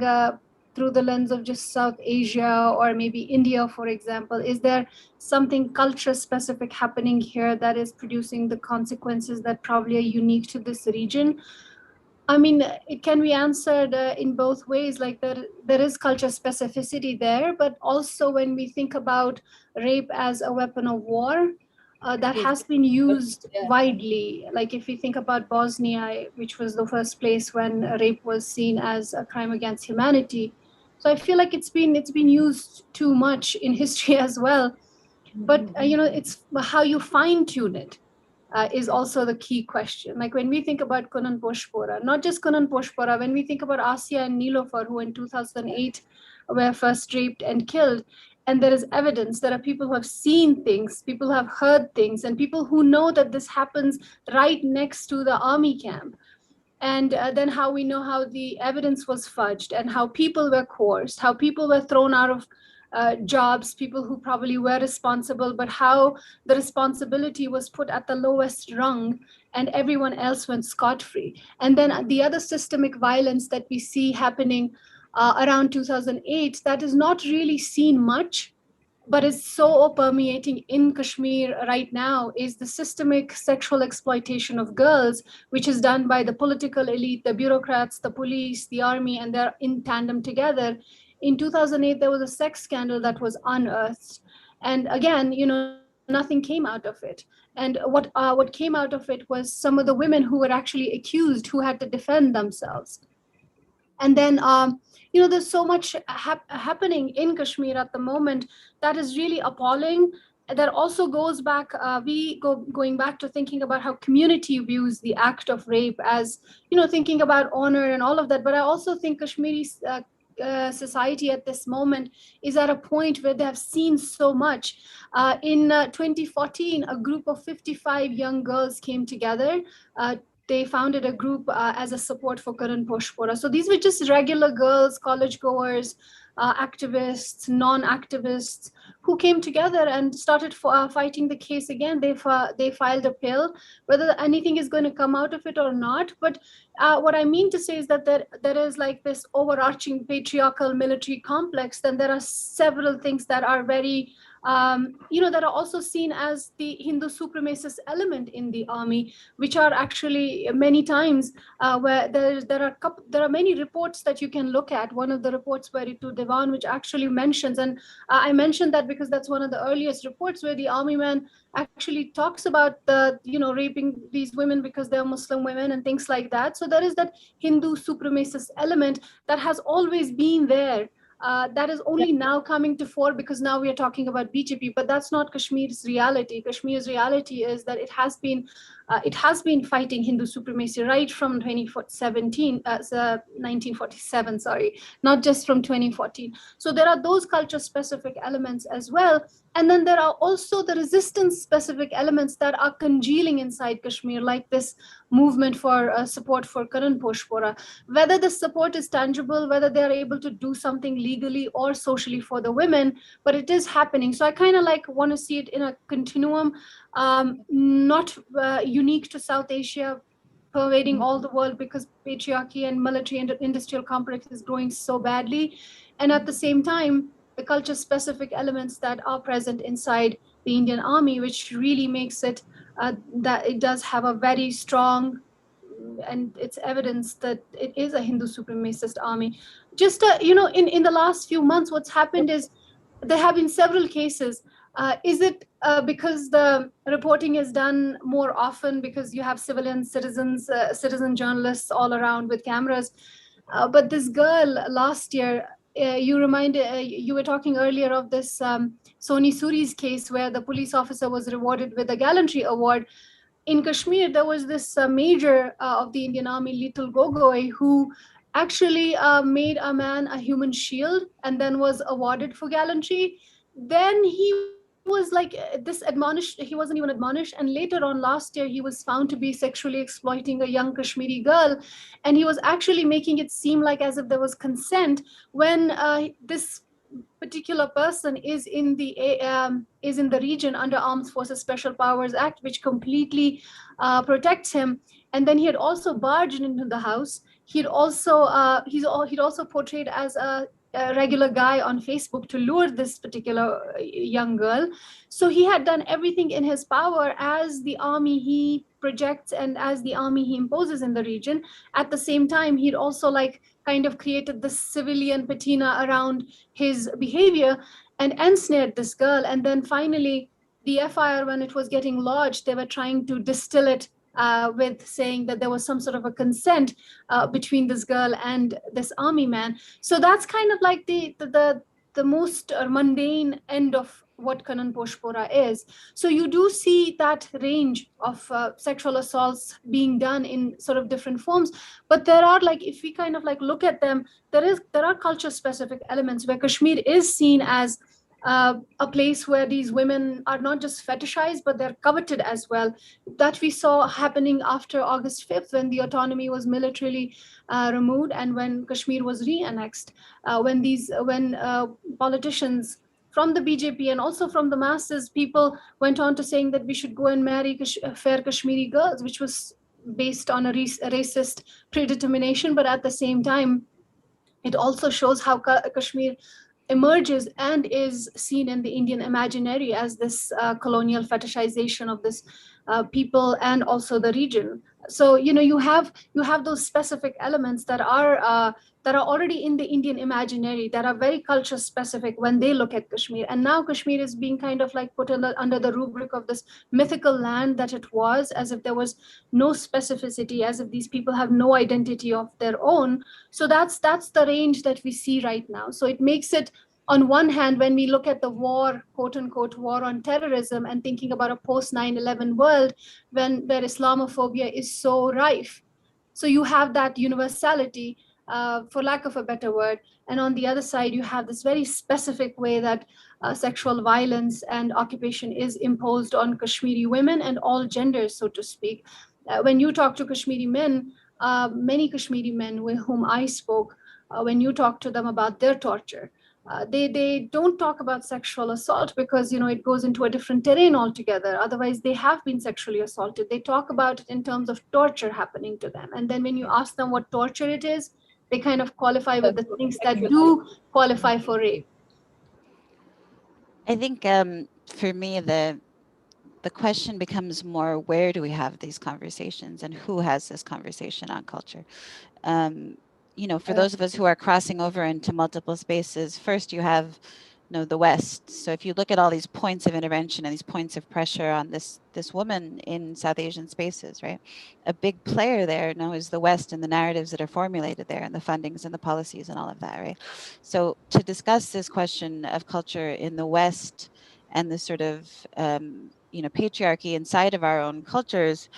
through the lens of just South Asia or maybe India, for example? Is there something culture specific happening here that is producing the consequences that probably are unique to this region? I mean, it can be answered in both ways. Like there is culture specificity there, but also when we think about rape as a weapon of war, that has been used widely. Like if we think about Bosnia, which was the first place when rape was seen as a crime against humanity. So I feel like it's been used too much in history as well. But it's how you fine tune it. Is also the key question. Like when we think about Kunan Poshpora, not just Kunan Poshpora, when we think about Asia and Nilofer, who in 2008 were first raped and killed, and there is evidence, there are people who have seen things, people who have heard things, and people who know that this happens right next to the army camp. And then how we know how the evidence was fudged and how people were coerced, how people were thrown out of jobs, people who probably were responsible, but how the responsibility was put at the lowest rung and everyone else went scot-free. And then the other systemic violence that we see happening around 2008 that is not really seen much, but is so permeating in Kashmir right now, is the systemic sexual exploitation of girls, which is done by the political elite, the bureaucrats, the police, the army, and they're in tandem together. In 2008, there was a sex scandal that was unearthed. And again, nothing came out of it. And what came out of it was some of the women who were actually accused, who had to defend themselves. And then, there's so much happening in Kashmir at the moment that is really appalling. That also goes back, going back to thinking about how community views the act of rape as, thinking about honor and all of that. But I also think Kashmiri society at this moment is at a point where they have seen so much. In 2014, a group of 55 young girls came together. They founded a group as a support for Karan Poshpora. So these were just regular girls, college goers, activists, non-activists, who came together and started fighting the case again. They filed a bill, whether anything is going to come out of it or not. But what I mean to say is that there is like this overarching patriarchal military complex. Then there are several things that are very that are also seen as the Hindu supremacist element in the army, which are actually many times where there are many reports that you can look at. One of the reports by Ritu Devan, which actually mentions, and I mentioned that because that's one of the earliest reports where the army man actually talks about the raping these women because they're Muslim women and things like that. So there is that Hindu supremacist element that has always been there. That is only now coming to fore because now we are talking about BJP, but that's not Kashmir's reality. Kashmir's reality is that it has been fighting Hindu supremacy right from 1947, sorry, not just from 2014. So there are those culture-specific elements as well. And then there are also the resistance-specific elements that are congealing inside Kashmir, like this movement for support for Karan Poshpora. Whether the support is tangible, whether they are able to do something legally or socially for the women, but it is happening. So I kind of want to see it in a continuum, not unique to South Asia, pervading all the world, because patriarchy and military and industrial complex is growing so badly. And at the same time, the culture-specific elements that are present inside the Indian Army, which really makes it that it does have a very strong, and it's evidence that it is a Hindu supremacist army. Just in the last few months, what's happened is there have been several cases. Is it because the reporting is done more often because you have citizen journalists all around with cameras? But this girl last year, you were talking earlier of this Soni Suri's case where the police officer was rewarded with a gallantry award. In Kashmir, there was this major of the Indian Army, Litul Gogoi, who actually made a man a human shield and then was awarded for gallantry. Then he was admonished, he wasn't even admonished. And later on last year, he was found to be sexually exploiting a young Kashmiri girl. And he was actually making it seem like as if there was consent when this particular person is in the region under Armed Forces Special Powers Act, which completely protects him. And then he had also barged into the house. He'd also portrayed as a regular guy on Facebook to lure this particular young girl. So he had done everything in his power as the army he projects and as the army he imposes in the region. At the same time, he'd also like kind of created this civilian patina around his behavior and ensnared this girl. And then finally, the FIR, when it was getting lodged, they were trying to distill it with saying that there was some sort of a consent between this girl and this army man. So that's kind of like the most mundane end of what Kanan Poshpora is. So you do see that range of sexual assaults being done in sort of different forms, but there are like, if we kind of like look at them, there are culture specific elements where Kashmir is seen as a place where these women are not just fetishized, but they're coveted as well. That we saw happening after August 5th, when the autonomy was militarily removed and when Kashmir was re-annexed, when politicians from the BJP and also from the masses, people went on to saying that we should go and marry fair Kashmiri girls, which was based on a racist predetermination. But at the same time, it also shows how Kashmir emerges and is seen in the Indian imaginary as this colonial fetishization of this people and also the region. So you have those specific elements that are already in the Indian imaginary, that are very culture specific when they look at Kashmir. And now Kashmir is being kind of like put under the rubric of this mythical land that it was, as if there was no specificity, as if these people have no identity of their own. So that's the range that we see right now. So it makes it, on one hand, when we look at the war, quote unquote, war on terrorism, and thinking about a post 9/11 world where Islamophobia is so rife. So you have that universality, for lack of a better word. And on the other side, you have this very specific way that sexual violence and occupation is imposed on Kashmiri women and all genders, so to speak. When you talk to Kashmiri men, many Kashmiri men with whom I spoke, when you talk to them about their torture, they don't talk about sexual assault because it goes into a different terrain altogether. Otherwise, they have been sexually assaulted. They talk about it in terms of torture happening to them. And then when you ask them what torture it is, they kind of qualify with the things that do qualify for rape. I think for me, the question becomes more, where do we have these conversations and who has this conversation on culture? For those of us who are crossing over into multiple spaces, first you have the West. So if you look at all these points of intervention and these points of pressure on this woman in South Asian spaces, right? A big player there now is the West and the narratives that are formulated there and the fundings and the policies and all of that, right? So to discuss this question of culture in the West and the sort of patriarchy inside of our own cultures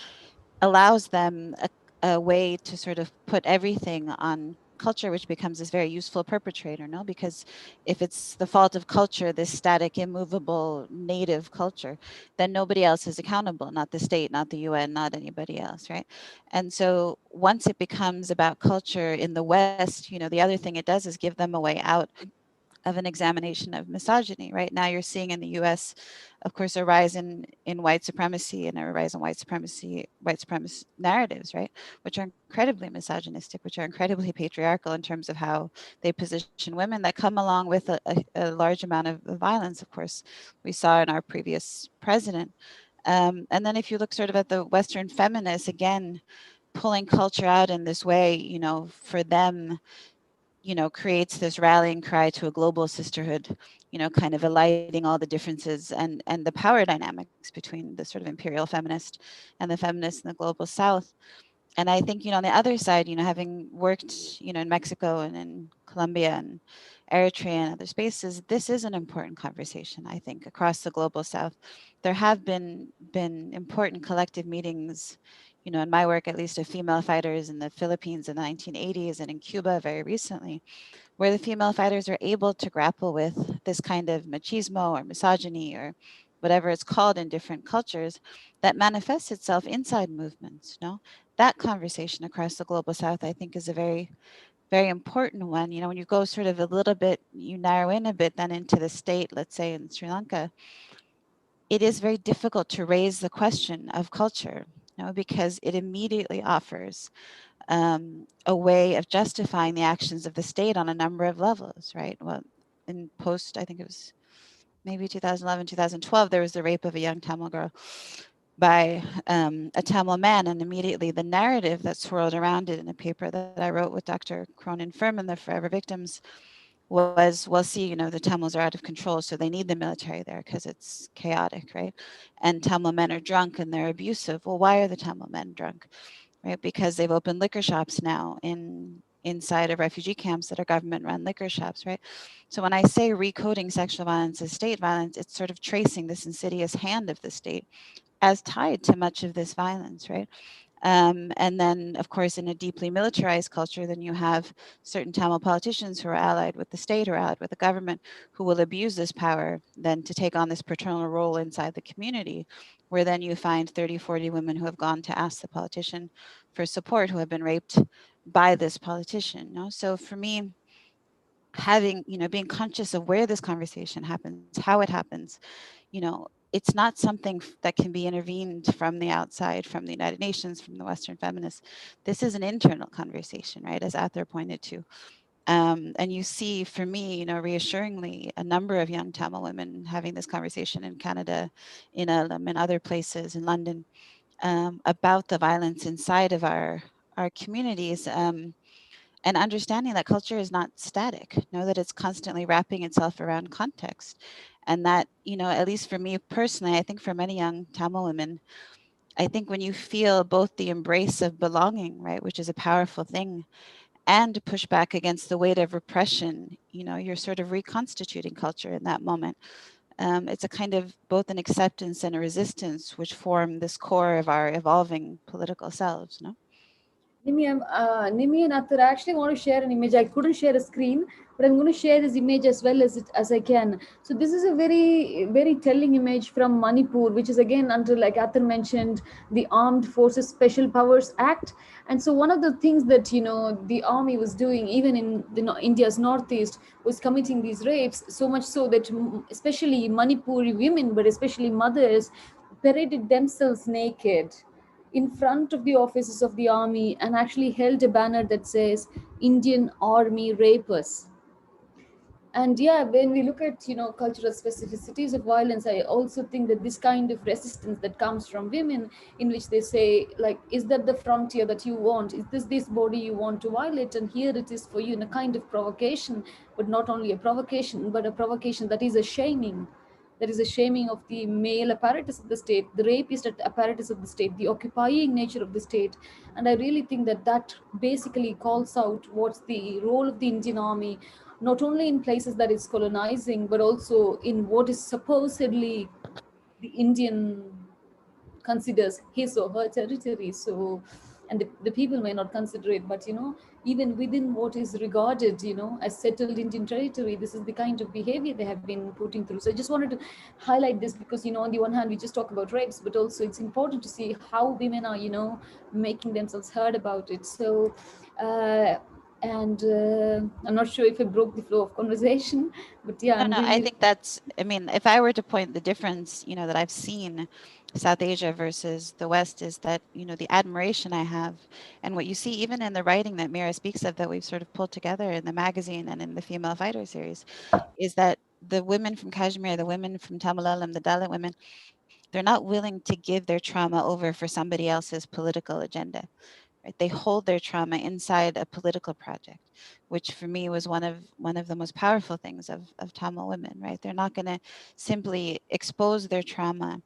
allows them a way to sort of put everything on culture, which becomes this very useful perpetrator, no? Because if it's the fault of culture, this static, immovable, native culture, then nobody else is accountable, not the state, not the UN, not anybody else, right? And so once it becomes about culture in the West, the other thing it does is give them a way out of an examination of misogyny. Right now you're seeing in the US, of course, a rise in white supremacy and a rise in white supremacist narratives, right, which are incredibly misogynistic, which are incredibly patriarchal in terms of how they position women, that come along with a large amount of violence, of course, we saw in our previous president. And then if you look sort of at the Western feminists, again, pulling culture out in this way, for them, creates this rallying cry to a global sisterhood, kind of alighting all the differences and the power dynamics between the sort of imperial feminist and the feminists in the global South. And I think, on the other side, having worked, in Mexico and in Colombia and Eritrea and other spaces, this is an important conversation, I think, across the global South. There have been important collective meetings, in my work, at least, of female fighters in the Philippines in the 1980s and in Cuba very recently, where the female fighters are able to grapple with this kind of machismo or misogyny or whatever it's called in different cultures that manifests itself inside movements. That conversation across the global South, I think, is a very, very important one. When you go sort of a little bit, you narrow in a bit then into the state, let's say in Sri Lanka, it is very difficult to raise the question of culture, because it immediately offers a way of justifying the actions of the state on a number of levels, right? Well, in post, I think it was maybe 2011, 2012, there was the rape of a young Tamil girl by a Tamil man, and immediately the narrative that swirled around it in a paper that I wrote with Dr. Cronin Furman, the Forever Victims, was, well, see, you know, the Tamils are out of control, so they need the military there because it's chaotic, right? And Tamil men are drunk and they're abusive. Well, why are the Tamil men drunk, right? Because they've opened liquor shops now inside of refugee camps that are government-run liquor shops, right? So when I say recoding sexual violence as state violence, it's sort of tracing this insidious hand of the state as tied to much of this violence, right? And then, of course, in a deeply militarized culture, then you have certain Tamil politicians who are allied with the state or allied with the government who will abuse this power then to take on this paternal role inside the community, where then you find 30, 40 women who have gone to ask the politician for support who have been raped by this politician. No? So for me, having, you know, being conscious of where this conversation happens, how it happens, you know, it's not something that can be intervened from the outside, from the United Nations, from the Western feminists. This is an internal conversation, right, as Ather pointed to. And you see, for me, you know, reassuringly, a number of young Tamil women having this conversation in Canada, in Elam, in other places, in London, about the violence inside of our communities. And understanding that culture is not static, know that it's constantly wrapping itself around context. And that, you know, at least for me personally, I think for many young Tamil women, I think when you feel both the embrace of belonging, right, which is a powerful thing, and push back against the weight of repression, you know, you're sort of reconstituting culture in that moment. It's a kind of both an acceptance and a resistance which form this core of our evolving political selves, no? Nimi and Ather, I actually want to share an image. I couldn't share a screen, but I'm going to share this image as well as I can. So this is a very, very telling image from Manipur, which is again under, like Ather mentioned, the Armed Forces Special Powers Act. And so one of the things that, you know, the army was doing, even in India's northeast, was committing these rapes, so much so that especially Manipuri women, but especially mothers, paraded themselves naked in front of the offices of the army and actually held a banner that says Indian Army Rape Us. And yeah, when we look at, you know, cultural specificities of violence, I also think that this kind of resistance that comes from women, in which they say, like, is that the frontier that you want? Is this body you want to violate? And here it is for you, in a kind of provocation, but not only a provocation, but a provocation that is a shaming. There is a shaming of the male apparatus of the state, the rapist apparatus of the state, the occupying nature of the state. And I really think that that basically calls out what's the role of the Indian army, not only in places that it's colonizing, but also in what is supposedly the Indian considers his or her territory. So, and the people may not consider it, but, you know, even within what is regarded, you know, as settled Indian territory, this is the kind of behavior they have been putting through. So I just wanted to highlight this because, you know, on the one hand, we just talk about rapes, but also it's important to see how women are, you know, making themselves heard about it. So, and I'm not sure if I broke the flow of conversation, but yeah, I'm No, I really. think that's, I mean, if I were to point the difference, you know, that I've seen South Asia versus the West is that, you know, the admiration I have and what you see even in the writing that Mira speaks of that we've sort of pulled together in the magazine and in the Female Fighter series is that the women from Kashmir, the women from Tamil Nadu, the Dalit women, they're not willing to give their trauma over for somebody else's political agenda. Right? They hold their trauma inside a political project, which for me was one of the most powerful things of Tamil women. Right? They're not going to simply expose their trauma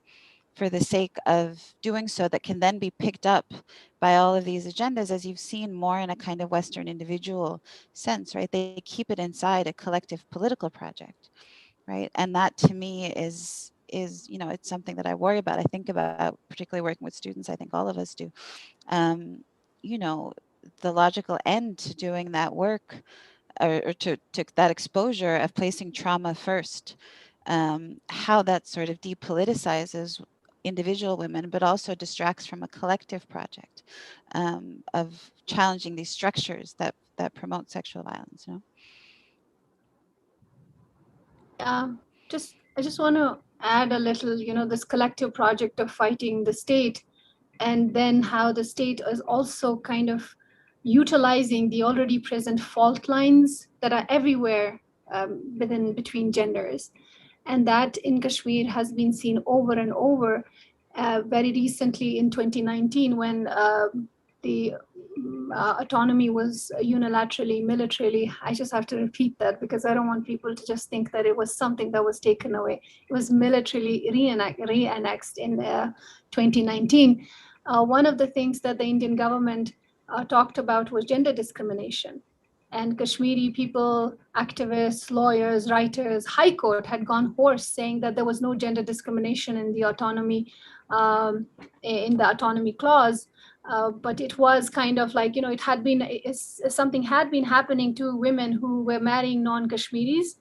for the sake of doing so that can then be picked up by all of these agendas, as you've seen more in a kind of Western individual sense. Right? They keep it inside a collective political project. Right? And that to me is, you know, it's something that I worry about. I think about particularly working with students. I think all of us do. um, you know, the logical end to doing that work or to that exposure of placing trauma first, how that sort of depoliticizes individual women, but also distracts from a collective project of challenging these structures that promote sexual violence. You know? Just I just want to add a little, you know, this collective project of fighting the state, and then how the state is also kind of utilizing the already present fault lines that are everywhere between genders. And that in Kashmir has been seen over and over. Very recently in 2019, when the autonomy was unilaterally, militarily, I just have to repeat that because I don't want people to just think that it was something that was taken away. It was militarily re-annexed in 2019. One of the things that the Indian government talked about was gender discrimination. And Kashmiri people, activists, lawyers, writers, High Court had gone hoarse saying that there was no gender discrimination in the autonomy clause. But it was kind of like, it had been, something had been happening to women who were marrying non-Kashmiris.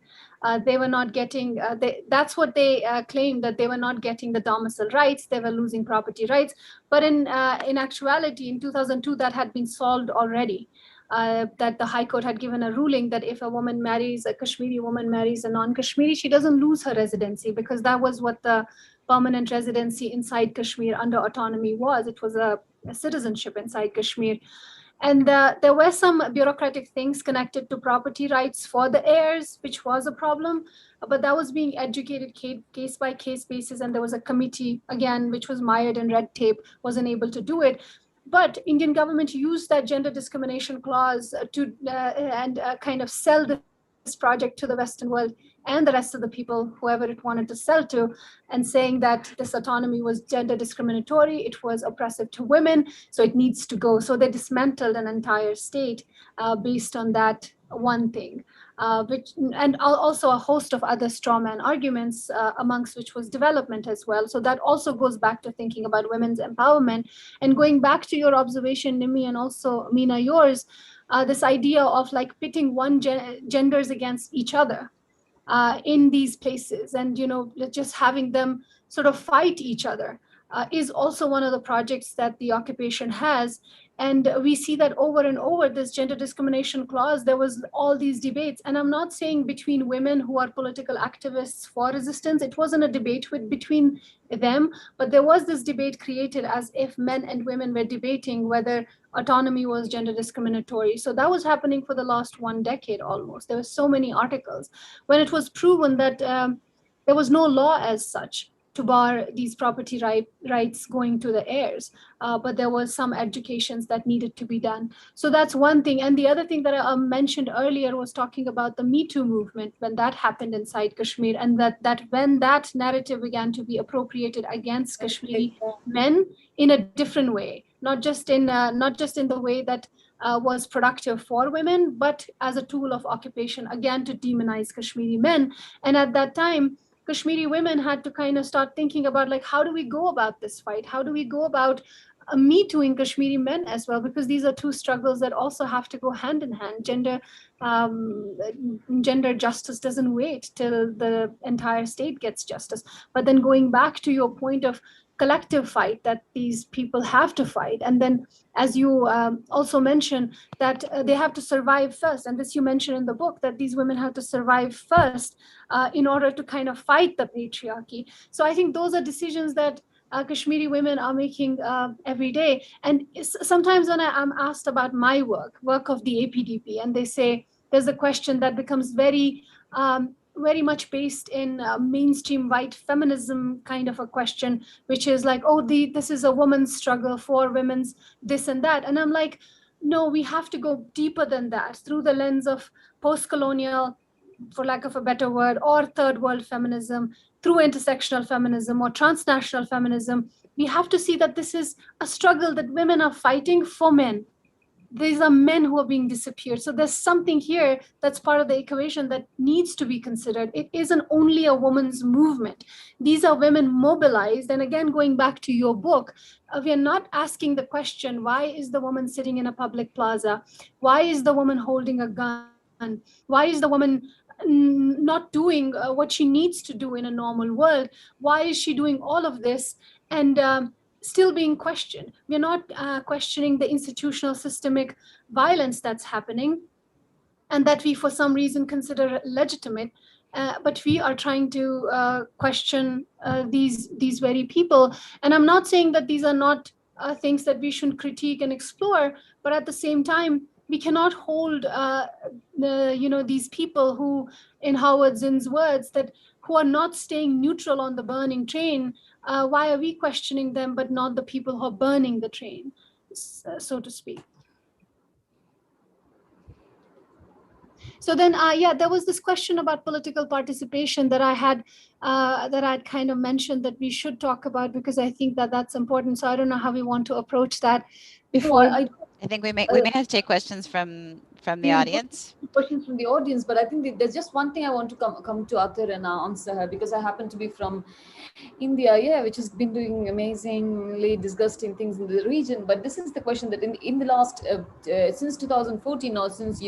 They were not getting, that's what they claimed, that they were not getting the domicile rights, they were losing property rights. But in actuality, in 2002, that had been solved already. That the High Court had given a ruling that if a Kashmiri woman marries a non-Kashmiri, she doesn't lose her residency, because that was what the permanent residency inside Kashmir under autonomy was. It was a citizenship inside Kashmir. And there were some bureaucratic things connected to property rights for the heirs, which was a problem, but that was being educated case by case basis. And there was a committee, again, which was mired in red tape, wasn't able to do it. But Indian government used that gender discrimination clause to kind of sell this project to the Western world and the rest of the people, whoever it wanted to sell to, and saying that this autonomy was gender discriminatory, it was oppressive to women, so it needs to go. So they dismantled an entire state based on that one thing. And also a host of other strawman arguments, amongst which was development as well. So that also goes back to thinking about women's empowerment. And going back to your observation, Nimi, and also Mina, yours, this idea of like pitting genders against each other in these places, and just having them sort of fight each other is also one of the projects that the occupation has. And we see that over and over, this gender discrimination clause, there was all these debates. And I'm not saying between women who are political activists for resistance, it wasn't a debate between them, but there was this debate created as if men and women were debating whether autonomy was gender discriminatory. So that was happening for the last 1 decade almost. There were so many articles when it was proven that there was no law as such to bar these property rights going to the heirs, but there was some educations that needed to be done. So that's one thing. And the other thing that I mentioned earlier was talking about the Me Too movement, when that happened inside Kashmir, and that when that narrative began to be appropriated against Kashmiri men in a different way, not just in the way that was productive for women, but as a tool of occupation, again, to demonize Kashmiri men. And at that time, Kashmiri women had to kind of start thinking about, like, how do we go about this fight? How do we go about Me Tooing Kashmiri men as well? Because these are two struggles that also have to go hand in hand. Gender justice doesn't wait till the entire state gets justice. But then going back to your point of collective fight that these people have to fight. And then, as you also mentioned, that they have to survive first. And this you mentioned in the book, that these women have to survive first in order to kind of fight the patriarchy. So I think those are decisions that Kashmiri women are making every day. And sometimes when I'm asked about my work of the APDP, and they say, there's a question that becomes very much based in mainstream white feminism kind of a question, which is like, oh, this is a woman's struggle for women's this and that. And I'm like, no, we have to go deeper than that, through the lens of post-colonial, for lack of a better word, or third world feminism, through intersectional feminism or transnational feminism. We have to see that this is a struggle that women are fighting for men. These are men who are being disappeared. So there's something here that's part of the equation that needs to be considered. It isn't only a woman's movement. These are women mobilized. And again, going back to your book, we are not asking the question, why is the woman sitting in a public plaza? Why is the woman holding a gun? Why is the woman not doing what she needs to do in a normal world? Why is she doing all of this and still being questioned? We're not questioning the institutional systemic violence that's happening and that we for some reason consider legitimate, but we are trying to question these very people. And I'm not saying that these are not things that we should critique and explore, but at the same time, we cannot hold these people who, in Howard Zinn's words, that who are not staying neutral on the burning train. Why are we questioning them, but not the people who are burning the train, so to speak? So then, there was this question about political participation that I had kind of mentioned that we should talk about, because I think that that's important. So I don't know how we want to approach that before. I think we may have to take questions from the audience. Questions from the audience, but I think there's just one thing I want to come to Ather and answer her, because I happen to be from India, which has been doing amazingly disgusting things in the region. But this is the question that in the last since 2014, or since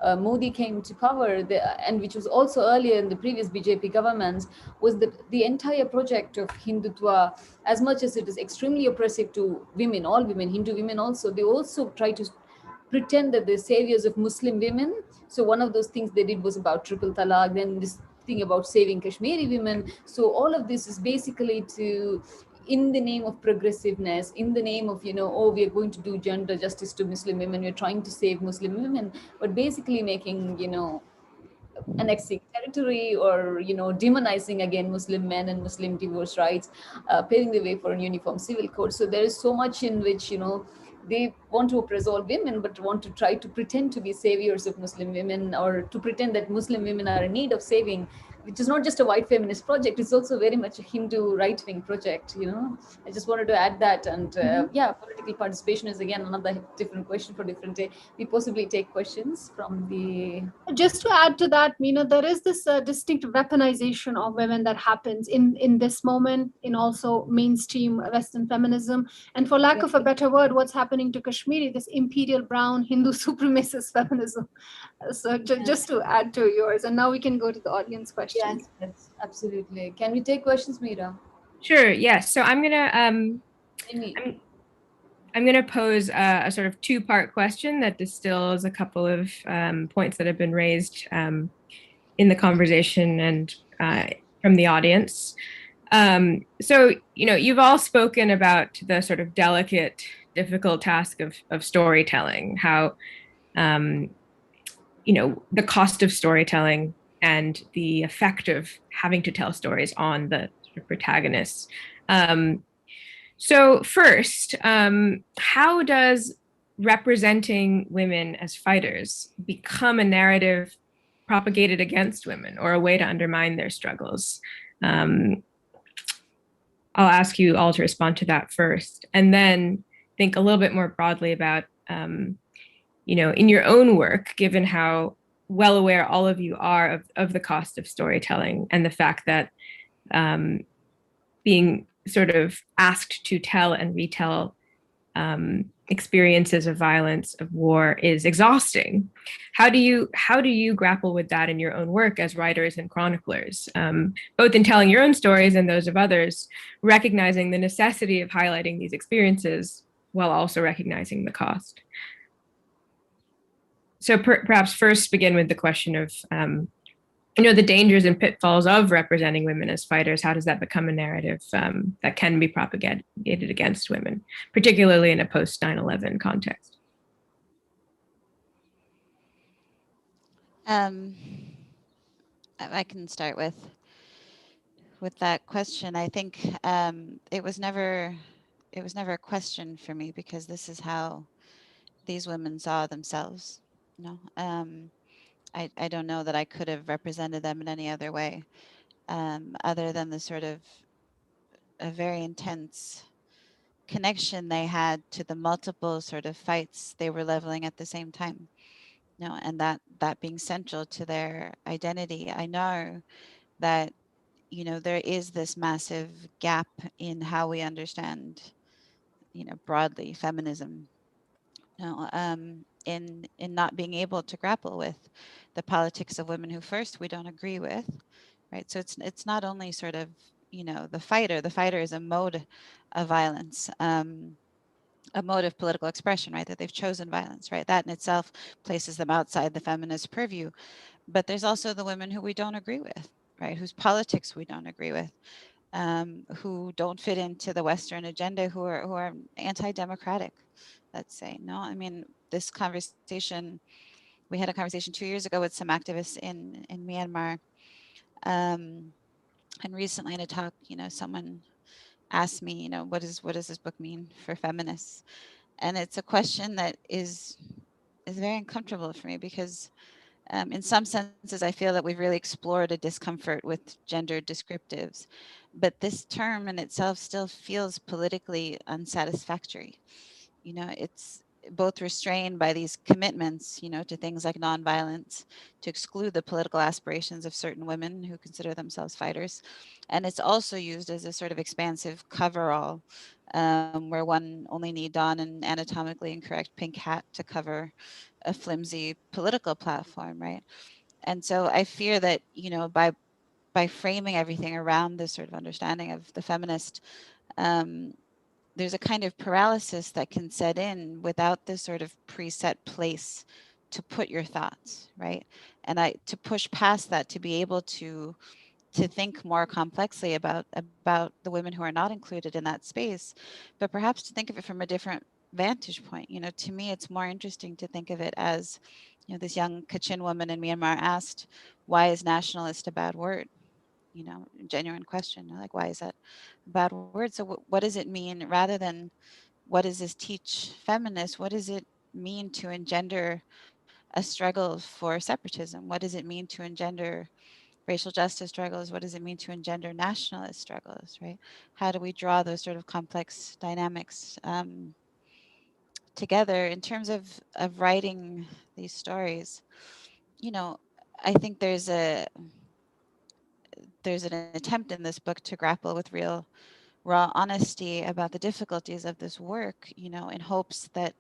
Modi came to power, and which was also earlier in the previous BJP governments, was that the entire project of Hindutva, as much as it is extremely oppressive to women, all women, Hindu women also, they also try to pretend that they're saviors of Muslim women. So one of those things they did was about triple talaq, then this thing about saving Kashmiri women. So all of this is basically to, in the name of progressiveness, in the name of, we are going to do gender justice to Muslim women, we're trying to save Muslim women, but basically making, annexing territory, or demonizing again Muslim men and Muslim divorce rights, paving the way for a uniform civil code. So there is so much in which they want to oppress all women, but want to try to pretend to be saviors of Muslim women, or to pretend that Muslim women are in need of saving, which is not just a white feminist project, it's also very much a Hindu right-wing project. I just wanted to add that. And political participation is again another different question for different day. We possibly take questions from the... Just to add to that, Meena, there is this distinct weaponization of women that happens in this moment, in also mainstream Western feminism. And for lack of a better word, what's happening to Kashmiri, this imperial brown Hindu supremacist feminism. So just to add to yours, and now we can go to the audience questions. Yes, absolutely. Can we take questions, Meera? Sure. Yes. So I'm gonna pose a sort of two-part question that distills a couple of points that have been raised in the conversation and from the audience. So you've all spoken about the sort of delicate, difficult task of storytelling, how the cost of storytelling and the effect of having to tell stories on the sort of protagonists. So first, how does representing women as fighters become a narrative propagated against women, or a way to undermine their struggles? I'll ask you all to respond to that first, and then think a little bit more broadly about, in your own work, given how well aware all of you are of the cost of storytelling, and the fact that being sort of asked to tell and retell experiences of violence, of war, is exhausting. How do you grapple with that in your own work as writers and chroniclers, both in telling your own stories and those of others, recognizing the necessity of highlighting these experiences while also recognizing the cost? So perhaps first begin with the question of the dangers and pitfalls of representing women as fighters. How does that become a narrative that can be propagated against women, particularly in a post 9/11 context? I can start with that question. I think it was never a question for me, because this is how these women saw themselves. I don't know that I could have represented them in any other way, other than the sort of a very intense connection they had to the multiple sort of fights they were leveling at the same time. And that being central to their identity. I know that there is this massive gap in how we understand broadly feminism, in not being able to grapple with the politics of women who first we don't agree with, right? So it's not only sort of the fighter is a mode of violence, a mode of political expression, right? That they've chosen violence, right? That in itself places them outside the feminist purview. But there's also the women who we don't agree with, right? Whose politics we don't agree with. who don't fit into the Western agenda, who are anti-democratic, let's say. No, I mean, this conversation, we had a conversation 2 years ago with some activists in Myanmar, and recently in a talk, someone asked me, what does this book mean for feminists? And it's a question that is very uncomfortable for me because in some senses, I feel that we've really explored a discomfort with gender descriptives, but this term in itself still feels politically unsatisfactory. It's both restrained by these commitments, to things like nonviolence, to exclude the political aspirations of certain women who consider themselves fighters. And it's also used as a sort of expansive coverall, where one only need don an anatomically incorrect pink hat to cover a flimsy political platform, right? And so I fear that, by framing everything around this sort of understanding of the feminist, um, there's a kind of paralysis that can set in without this sort of preset place to put your thoughts, right? And to push past that, to be able to think more complexly about the women who are not included in that space, but perhaps to think of it from a different vantage point. To me, it's more interesting to think of it as, this young Kachin woman in Myanmar asked, why is nationalist a bad word? Genuine question, like, why is that a bad word? So what does it mean, rather than what does this teach feminists? What does it mean to engender a struggle for separatism? What does it mean to engender racial justice struggles? What does it mean to engender nationalist struggles, right? How do we draw those sort of complex dynamics together in terms of writing these stories? I think there's an attempt in this book to grapple with real raw honesty about the difficulties of this work, in hopes that,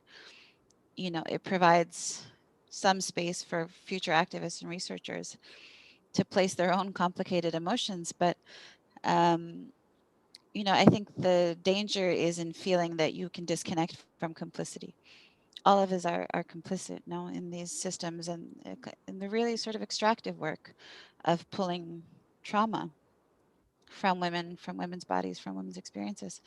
it provides some space for future activists and researchers to place their own complicated emotions. But um, I think the danger is in feeling that you can disconnect from complicity. All of us are complicit, no, in these systems, and in the really sort of extractive work of pulling trauma from women, from women's bodies, from women's experiences.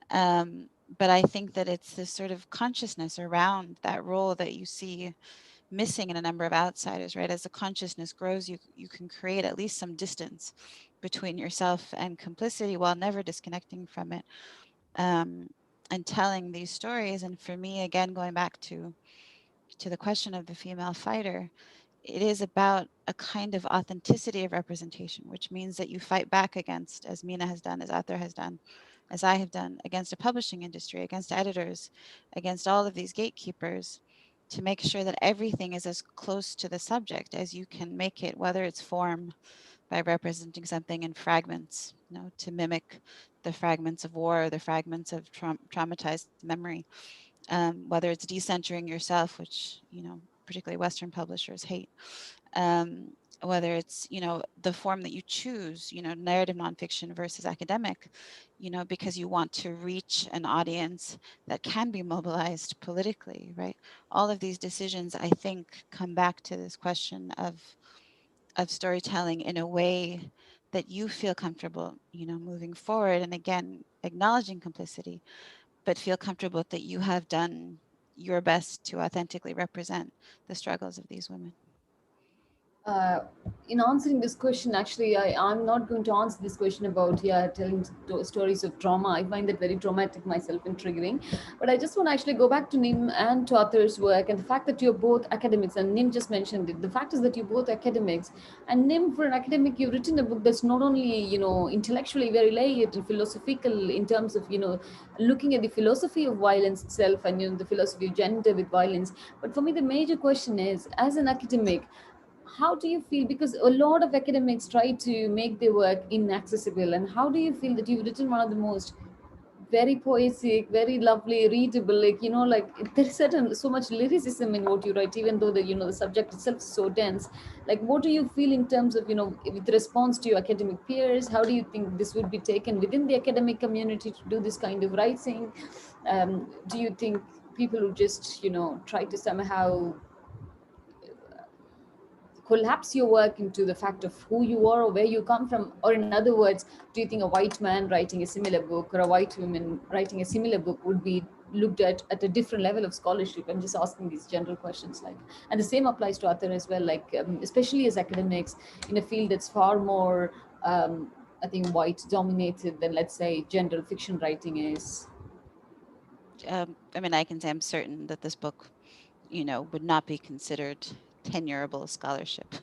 But I think that it's this sort of consciousness around that role that you see missing in a number of outsiders, right? As the consciousness grows, you can create at least some distance between yourself and complicity while never disconnecting from it, and telling these stories. And for me, again, going back to the question of the female fighter, it is about a kind of authenticity of representation, which means that you fight back against, as Mina has done, as Ather has done, as I have done, against a publishing industry, against editors, against all of these gatekeepers, to make sure that everything is as close to the subject as you can make it, whether it's form by representing something in fragments, to mimic the fragments of war, the fragments of traumatized memory, whether it's decentering yourself, which, particularly Western publishers hate, um, whether it's, the form that you choose, narrative nonfiction versus academic, because you want to reach an audience that can be mobilized politically, right? All of these decisions, I think, come back to this question of storytelling in a way that you feel comfortable, moving forward. And again, acknowledging complicity, but feel comfortable that you have done your best to authentically represent the struggles of these women. uh, in answering this question, actually, I'm not going to answer this question about telling stories of trauma. I find that very traumatic myself and triggering. But I just want to actually go back to Nim and to Ather's work, and the fact that you're both academics, and Nim just mentioned it. The fact is that you're both academics, and Nim, for an academic, you've written a book that's not only intellectually very layered and philosophical in terms of looking at the philosophy of violence itself, and the philosophy of gender with violence. But for me, the major question is, as an academic, how do you feel, because a lot of academics try to make their work inaccessible, and how do you feel that you've written one of the most very poetic, very lovely, readable, like there's certain so much lyricism in what you write, even though the subject itself is so dense. Like, what do you feel in terms of with response to your academic peers? How do you think this would be taken within the academic community to do this kind of writing? Do you think people who just try to somehow collapse your work into the fact of who you are or where you come from? Or in other words, do you think a white man writing a similar book or a white woman writing a similar book would be looked at a different level of scholarship? I'm just asking these general questions. Like, and the same applies to Ather as well, like especially as academics in a field that's far more I think white dominated than, let's say, general fiction writing is. I mean, I can say I'm certain that this book, would not be considered tenurable scholarship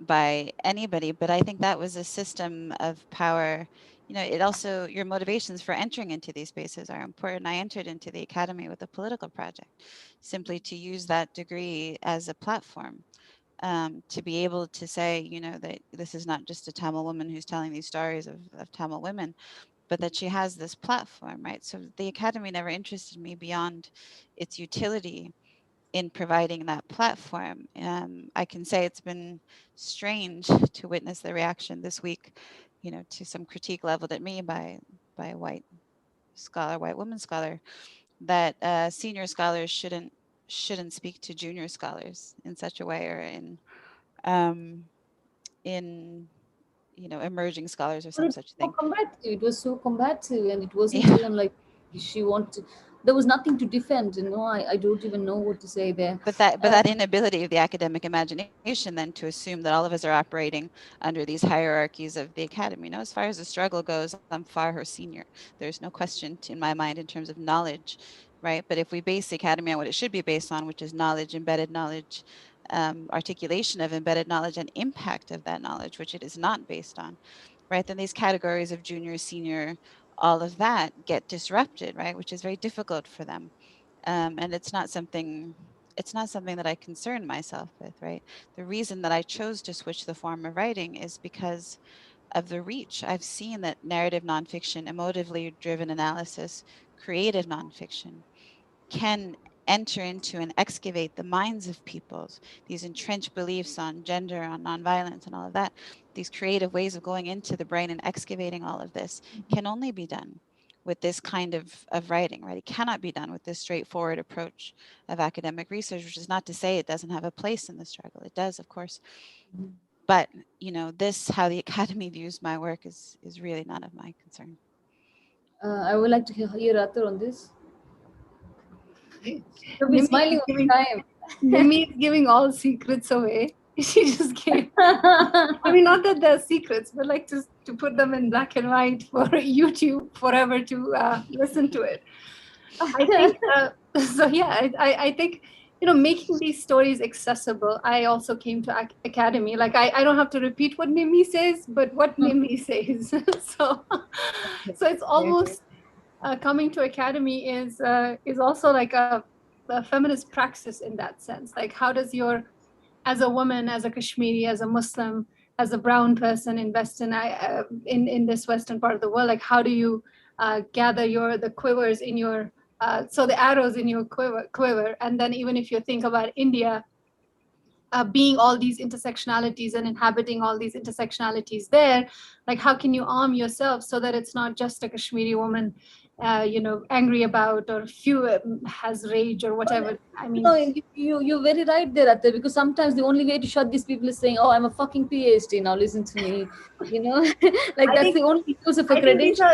by anybody. But I think that was a system of power. It also, your motivations for entering into these spaces are important. I entered into the academy with a political project, simply to use that degree as a platform, to be able to say, that this is not just a Tamil woman who's telling these stories of Tamil women, but that she has this platform, right? So the academy never interested me beyond its utility in providing that platform. I can say it's been strange to witness the reaction this week, to some critique leveled at me by a white scholar, white woman scholar, that senior scholars shouldn't speak to junior scholars in such a way, or in emerging scholars or some such thing. It was so combative, and it wasn't Yeah. even like she wanted. There was nothing to defend. I don't even know what to say there. But that inability of the academic imagination then to assume that all of us are operating under these hierarchies of the academy. As far as the struggle goes, I'm far her senior. There's no question in my mind in terms of knowledge, right? But if we base the academy on what it should be based on, which is knowledge, embedded knowledge, articulation of embedded knowledge and impact of that knowledge, which it is not based on, right? Then these categories of junior, senior, all of that get disrupted, right? Which is very difficult for them. And it's not something that I concern myself with, right? The reason that I chose to switch the form of writing is because of the reach. I've seen that narrative nonfiction, emotively driven analysis, creative nonfiction can enter into and excavate the minds of peoples, these entrenched beliefs on gender, on nonviolence, and all of that. These creative ways of going into the brain and excavating all of this can only be done with this kind of writing, right? It cannot be done with this straightforward approach of academic research, which is not to say it doesn't have a place in the struggle. It does, of course. But, this, how the academy views my work is really none of my concern. I would like to hear Ather on this. You'll be Nimi smiling all the time. Nimi is giving all secrets away. She just gave. I mean, not that they're secrets, but like just to put them in black and white for YouTube forever to listen to it. I think so. Yeah, I think making these stories accessible. I also came to academy. Like I don't have to repeat what Nimi says, but what Nimi says. So it's almost coming to academy is also like a feminist praxis in that sense. Like how does as a woman, as a Kashmiri, as a Muslim, as a brown person in in this Western part of the world, like how do you gather the quivers in your so the arrows in your quiver, and then even if you think about India being all these intersectionalities and inhabiting all these intersectionalities there, like how can you arm yourself so that it's not just a Kashmiri woman angry about, or has rage or whatever. I mean, you're very right there, Ather, because sometimes the only way to shut these people is saying, "Oh, I'm a fucking PhD. Now listen to me." Like that's the only use of a credential.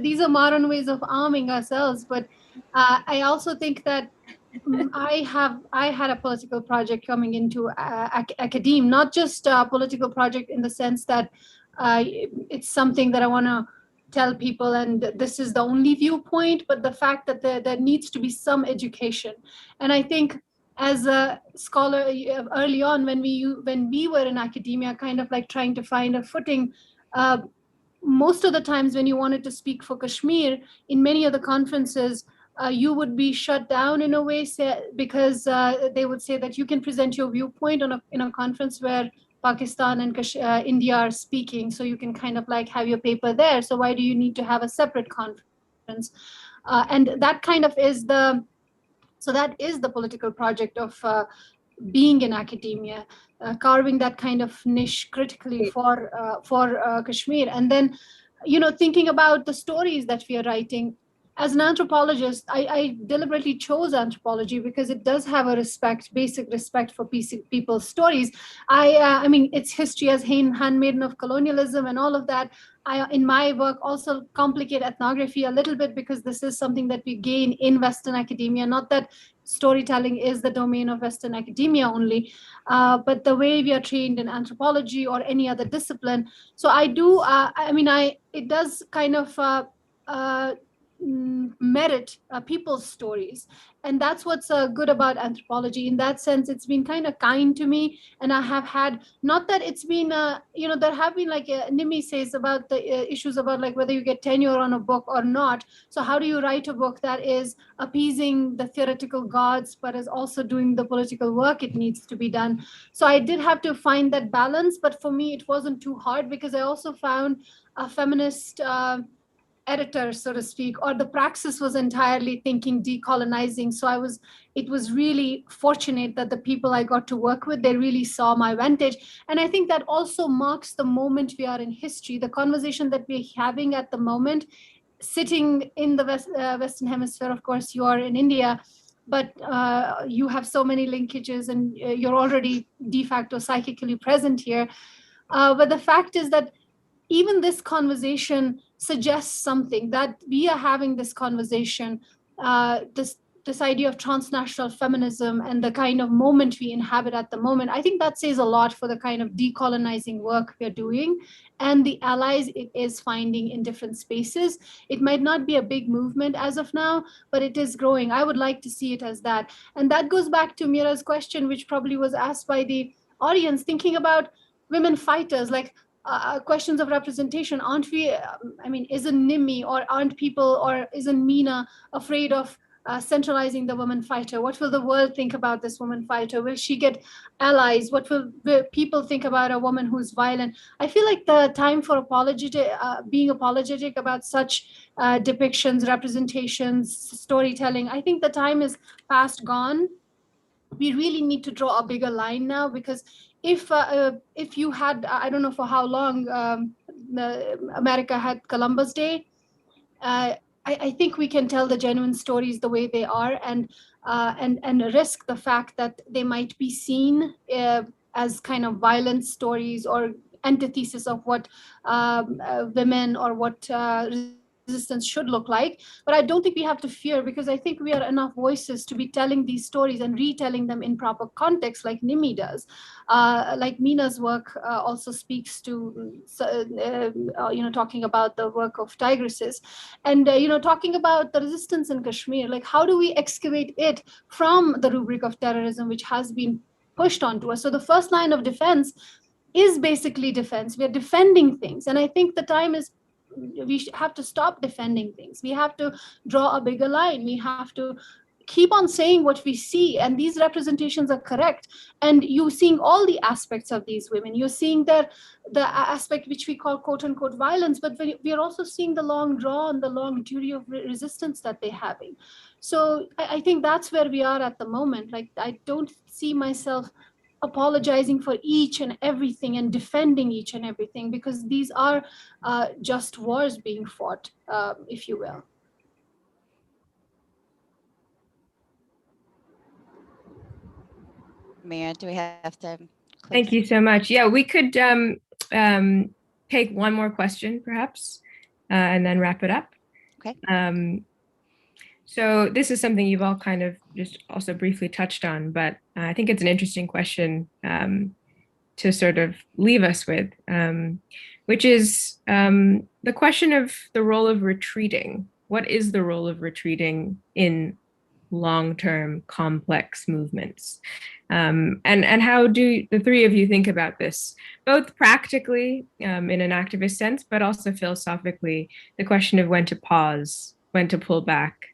These are modern ways of arming ourselves. But I also think that I had a political project coming into academe, not just a political project in the sense that it's something that I want to tell people and this is the only viewpoint, but the fact that there needs to be some education. And I think as a scholar early on, when we were in academia, kind of like trying to find a footing, most of the times when you wanted to speak for Kashmir in many of the conferences, you would be shut down in a way, because they would say that you can present your viewpoint in a conference where Pakistan and India are speaking, so you can kind of like have your paper there. So why do you need to have a separate conference? And that kind of is that is the political project of being in academia, carving that kind of niche critically for Kashmir, and then thinking about the stories that we are writing. as an anthropologist, I deliberately chose anthropology because it does have a basic respect for people's stories. I mean, its history as handmaiden of colonialism and all of that. I, in my work, also complicate ethnography a little bit because this is something that we gain in Western academia. Not that storytelling is the domain of Western academia only, but the way we are trained in anthropology or any other discipline. So I do. I mean, it does kind of. Uh, merit people's stories, and that's what's good about anthropology. In that sense, it's been kind of kind to me, and I have had, not that it's been there have been, like Nimi says about the issues about like whether you get tenure on a book or not. So how do you write a book that is appeasing the theoretical gods but is also doing the political work it needs to be done? So I did have to find that balance, but for me it wasn't too hard because I also found a feminist editor, so to speak, or the praxis was entirely thinking decolonizing. So it was really fortunate that the people I got to work with, they really saw my vantage. And I think that also marks the moment we are in history, the conversation that we're having at the moment, sitting in the Western Hemisphere. Of course, you are in India, but you have so many linkages and you're already de facto psychically present here. But the fact is that even this conversation suggests something, that we are having this conversation, this idea of transnational feminism and the kind of moment we inhabit at the moment. I think that says a lot for the kind of decolonizing work we're doing and the allies it is finding in different spaces. It might not be a big movement as of now, but it is growing. I would like to see it as that. And that goes back to Mira's question, which probably was asked by the audience, thinking about women fighters, like questions of representation. Aren't we, I mean, isn't Nimi or aren't people or isn't Mina afraid of centralizing the woman fighter? What will the world think about this woman fighter? Will she get allies? What will people think about a woman who's violent? I feel like the time for being apologetic about such depictions, representations, storytelling, I think the time is past gone. We really need to draw a bigger line now, because if you had, I don't know for how long America had Columbus Day, uh, I think we can tell the genuine stories the way they are, and risk the fact that they might be seen as kind of violent stories or antithesis of what women or what resistance should look like. But I don't think we have to fear, because I think we are enough voices to be telling these stories and retelling them in proper context, like Nimi does. Like Mina's work also speaks to, talking about the work of tigresses, and talking about the resistance in Kashmir. Like, how do we excavate it from the rubric of terrorism, which has been pushed onto us? So the first line of defense is basically defense. We are defending things, and I think the time is, we have to stop defending things. We have to draw a bigger line. We have to keep on saying what we see, and these representations are correct. And you seeing all the aspects of these women, you're seeing the aspect which we call quote unquote violence, but we are also seeing the long draw and the long duty of resistance that they're having. So I think that's where we are at the moment. Like, I don't see myself apologizing for each and everything and defending each and everything, because these are just wars being fought, if you will. Mira, do we have to close? Thank you so much. Yeah, we could take one more question, perhaps, and then wrap it up. Okay. So this is something you've all kind of just also briefly touched on, but I think it's an interesting question to sort of leave us with, which is the question of the role of retreating. What is the role of retreating in long-term complex movements? And how do the three of you think about this, both practically in an activist sense, but also philosophically, the question of when to pause, when to pull back?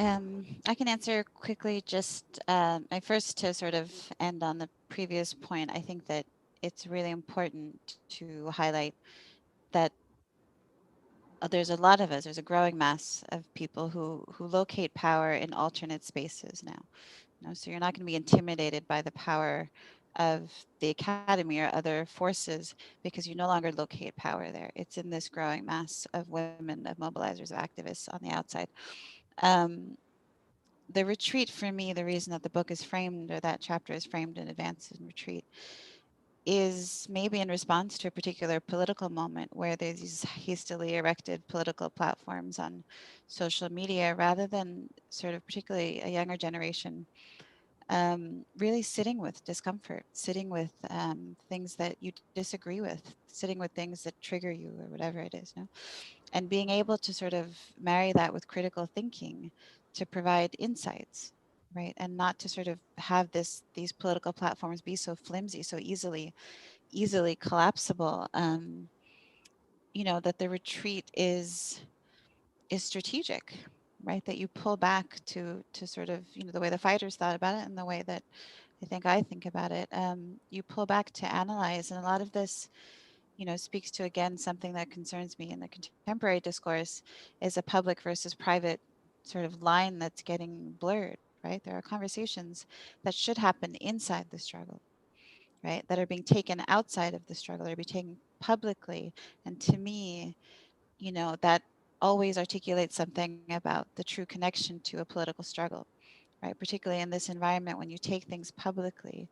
I can answer quickly. Just my first, to sort of end on the previous point, I think that it's really important to highlight that there's a lot of us, there's a growing mass of people who locate power in alternate spaces now. So you're not going to be intimidated by the power of the academy or other forces, because you no longer locate power there. It's in this growing mass of women, of mobilizers, of activists on the outside. Um, the retreat for me, the reason that the book is framed, or that chapter is framed in Advance and Retreat, is maybe in response to a particular political moment where there's these hastily erected political platforms on social media, rather than sort of particularly a younger generation really sitting with discomfort, sitting with things that you disagree with, sitting with things that trigger you or whatever it is, no? And being able to sort of marry that with critical thinking to provide insights, right? And not to sort of have these political platforms be so flimsy, so easily collapsible. You know, that the retreat is strategic, right? That you pull back to sort of, you know, the way the fighters thought about it and the way that I think about it. You pull back to analyze, and a lot of this, you know, speaks to, again, something that concerns me in the contemporary discourse, is a public versus private sort of line that's getting blurred, right? There are conversations that should happen inside the struggle, right? That are being taken outside of the struggle, or be taken publicly. And to me, you know, that always articulates something about the true connection to a political struggle, right? Particularly in this environment, when you take things publicly,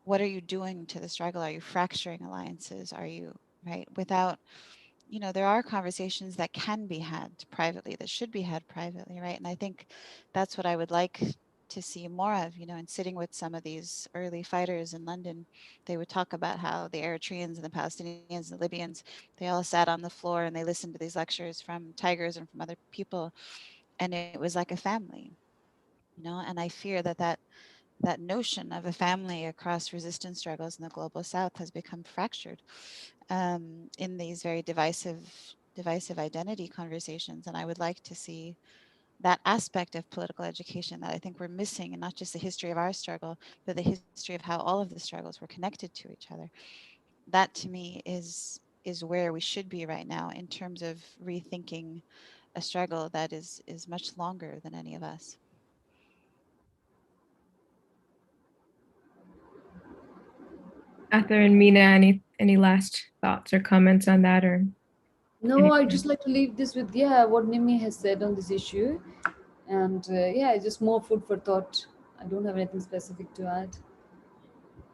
what are you doing to the struggle? Are you fracturing alliances? Are you, right? Without, you know, there are conversations that can be had privately, that should be had privately, right? And I think that's what I would like to see more of, you know, and sitting with some of these early fighters in London, they would talk about how the Eritreans and the Palestinians and the Libyans, they all sat on the floor and they listened to these lectures from Tigers and from other people, and it was like a family, you know. And I fear that that notion of a family across resistance struggles in the global south has become fractured in these very divisive identity conversations. And I would like to see that aspect of political education that I think we're missing, and not just the history of our struggle, but the history of how all of the struggles were connected to each other. That to me is where we should be right now, in terms of rethinking a struggle that is much longer than any of us. Ather and Mina, any last thoughts or comments on that, or No, I just like to leave this with what Nimi has said on this issue, and just more food for thought. I don't have anything specific to add.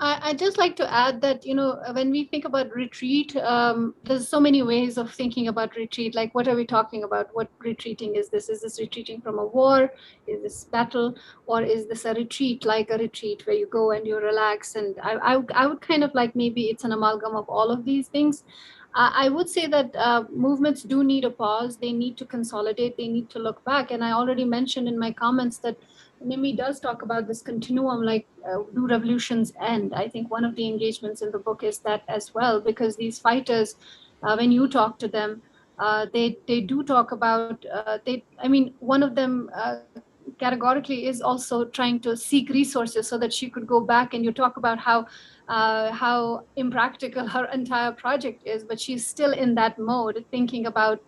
I just like to add that, you know, when we think about retreat, there's so many ways of thinking about retreat. Like, what are we talking about? What retreating is this? Is this retreating from a war? Is this battle? Or is this a retreat, like a retreat where you go and you relax? And I would kind of like, maybe it's an amalgam of all of these things. I would say that movements do need a pause. They need to consolidate. They need to look back. And I already mentioned in my comments that Nimi does talk about this continuum, like do revolutions end? I think one of the engagements in the book is that as well, because these fighters, when you talk to them, they do talk about I mean, one of them categorically is also trying to seek resources so that she could go back, and you talk about how impractical her entire project is, but she's still in that mode, thinking about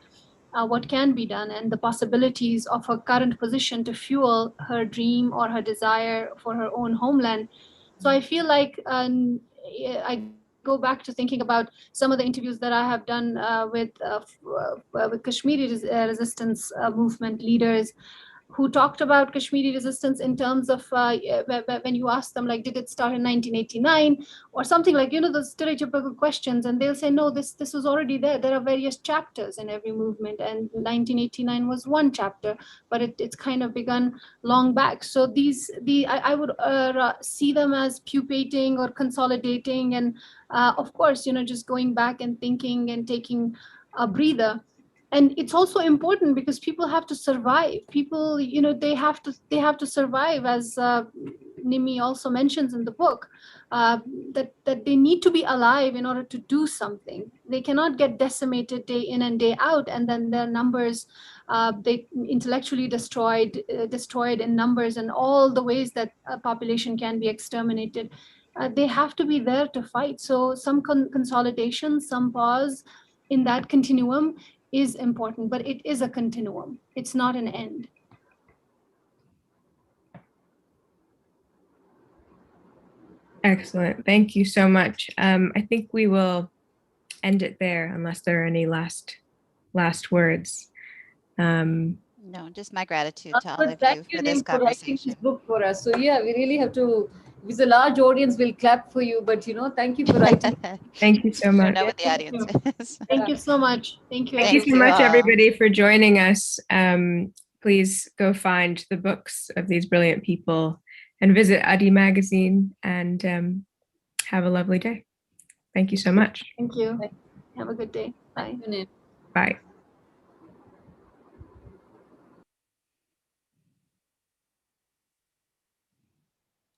what can be done and the possibilities of her current position to fuel her dream or her desire for her own homeland. So I feel like I go back to thinking about some of the interviews that I have done with Kashmiri resistance movement leaders who talked about Kashmiri resistance in terms of when you ask them, like, did it start in 1989 or something, like, you know, those stereotypical questions, and they'll say, no, this was already there. There are various chapters in every movement, and 1989 was one chapter, but it's kind of begun long back. So I would see them as pupating or consolidating, and of course, you know, just going back and thinking and taking a breather. And it's also important because people have to survive. People, you know, they have to survive, as Nimi also mentions in the book, that they need to be alive in order to do something. They cannot get decimated day in and day out, and then their numbers, they intellectually destroyed in numbers and all the ways that a population can be exterminated. They have to be there to fight. So some consolidation, some pause in that continuum is important, but it is a continuum. It's not an end. Excellent. Thank you so much. I think we will end it there unless there are any last words. No, just my gratitude to all But of thank you you, for Neil, this for writing this conversation. book for us. So yeah, we really have to. If it's a large audience, we'll clap for you. But thank you for writing. Thank you so You much. know what the Thank audience you. is. Thank you so much. Thank you. Thank you Thank so you much, all. everybody, for joining us. Please go find the books of these brilliant people and visit Adi Magazine, and have a lovely day. Thank you so much. Thank you. Have a good day. Bye. Thank you, Neil. Bye.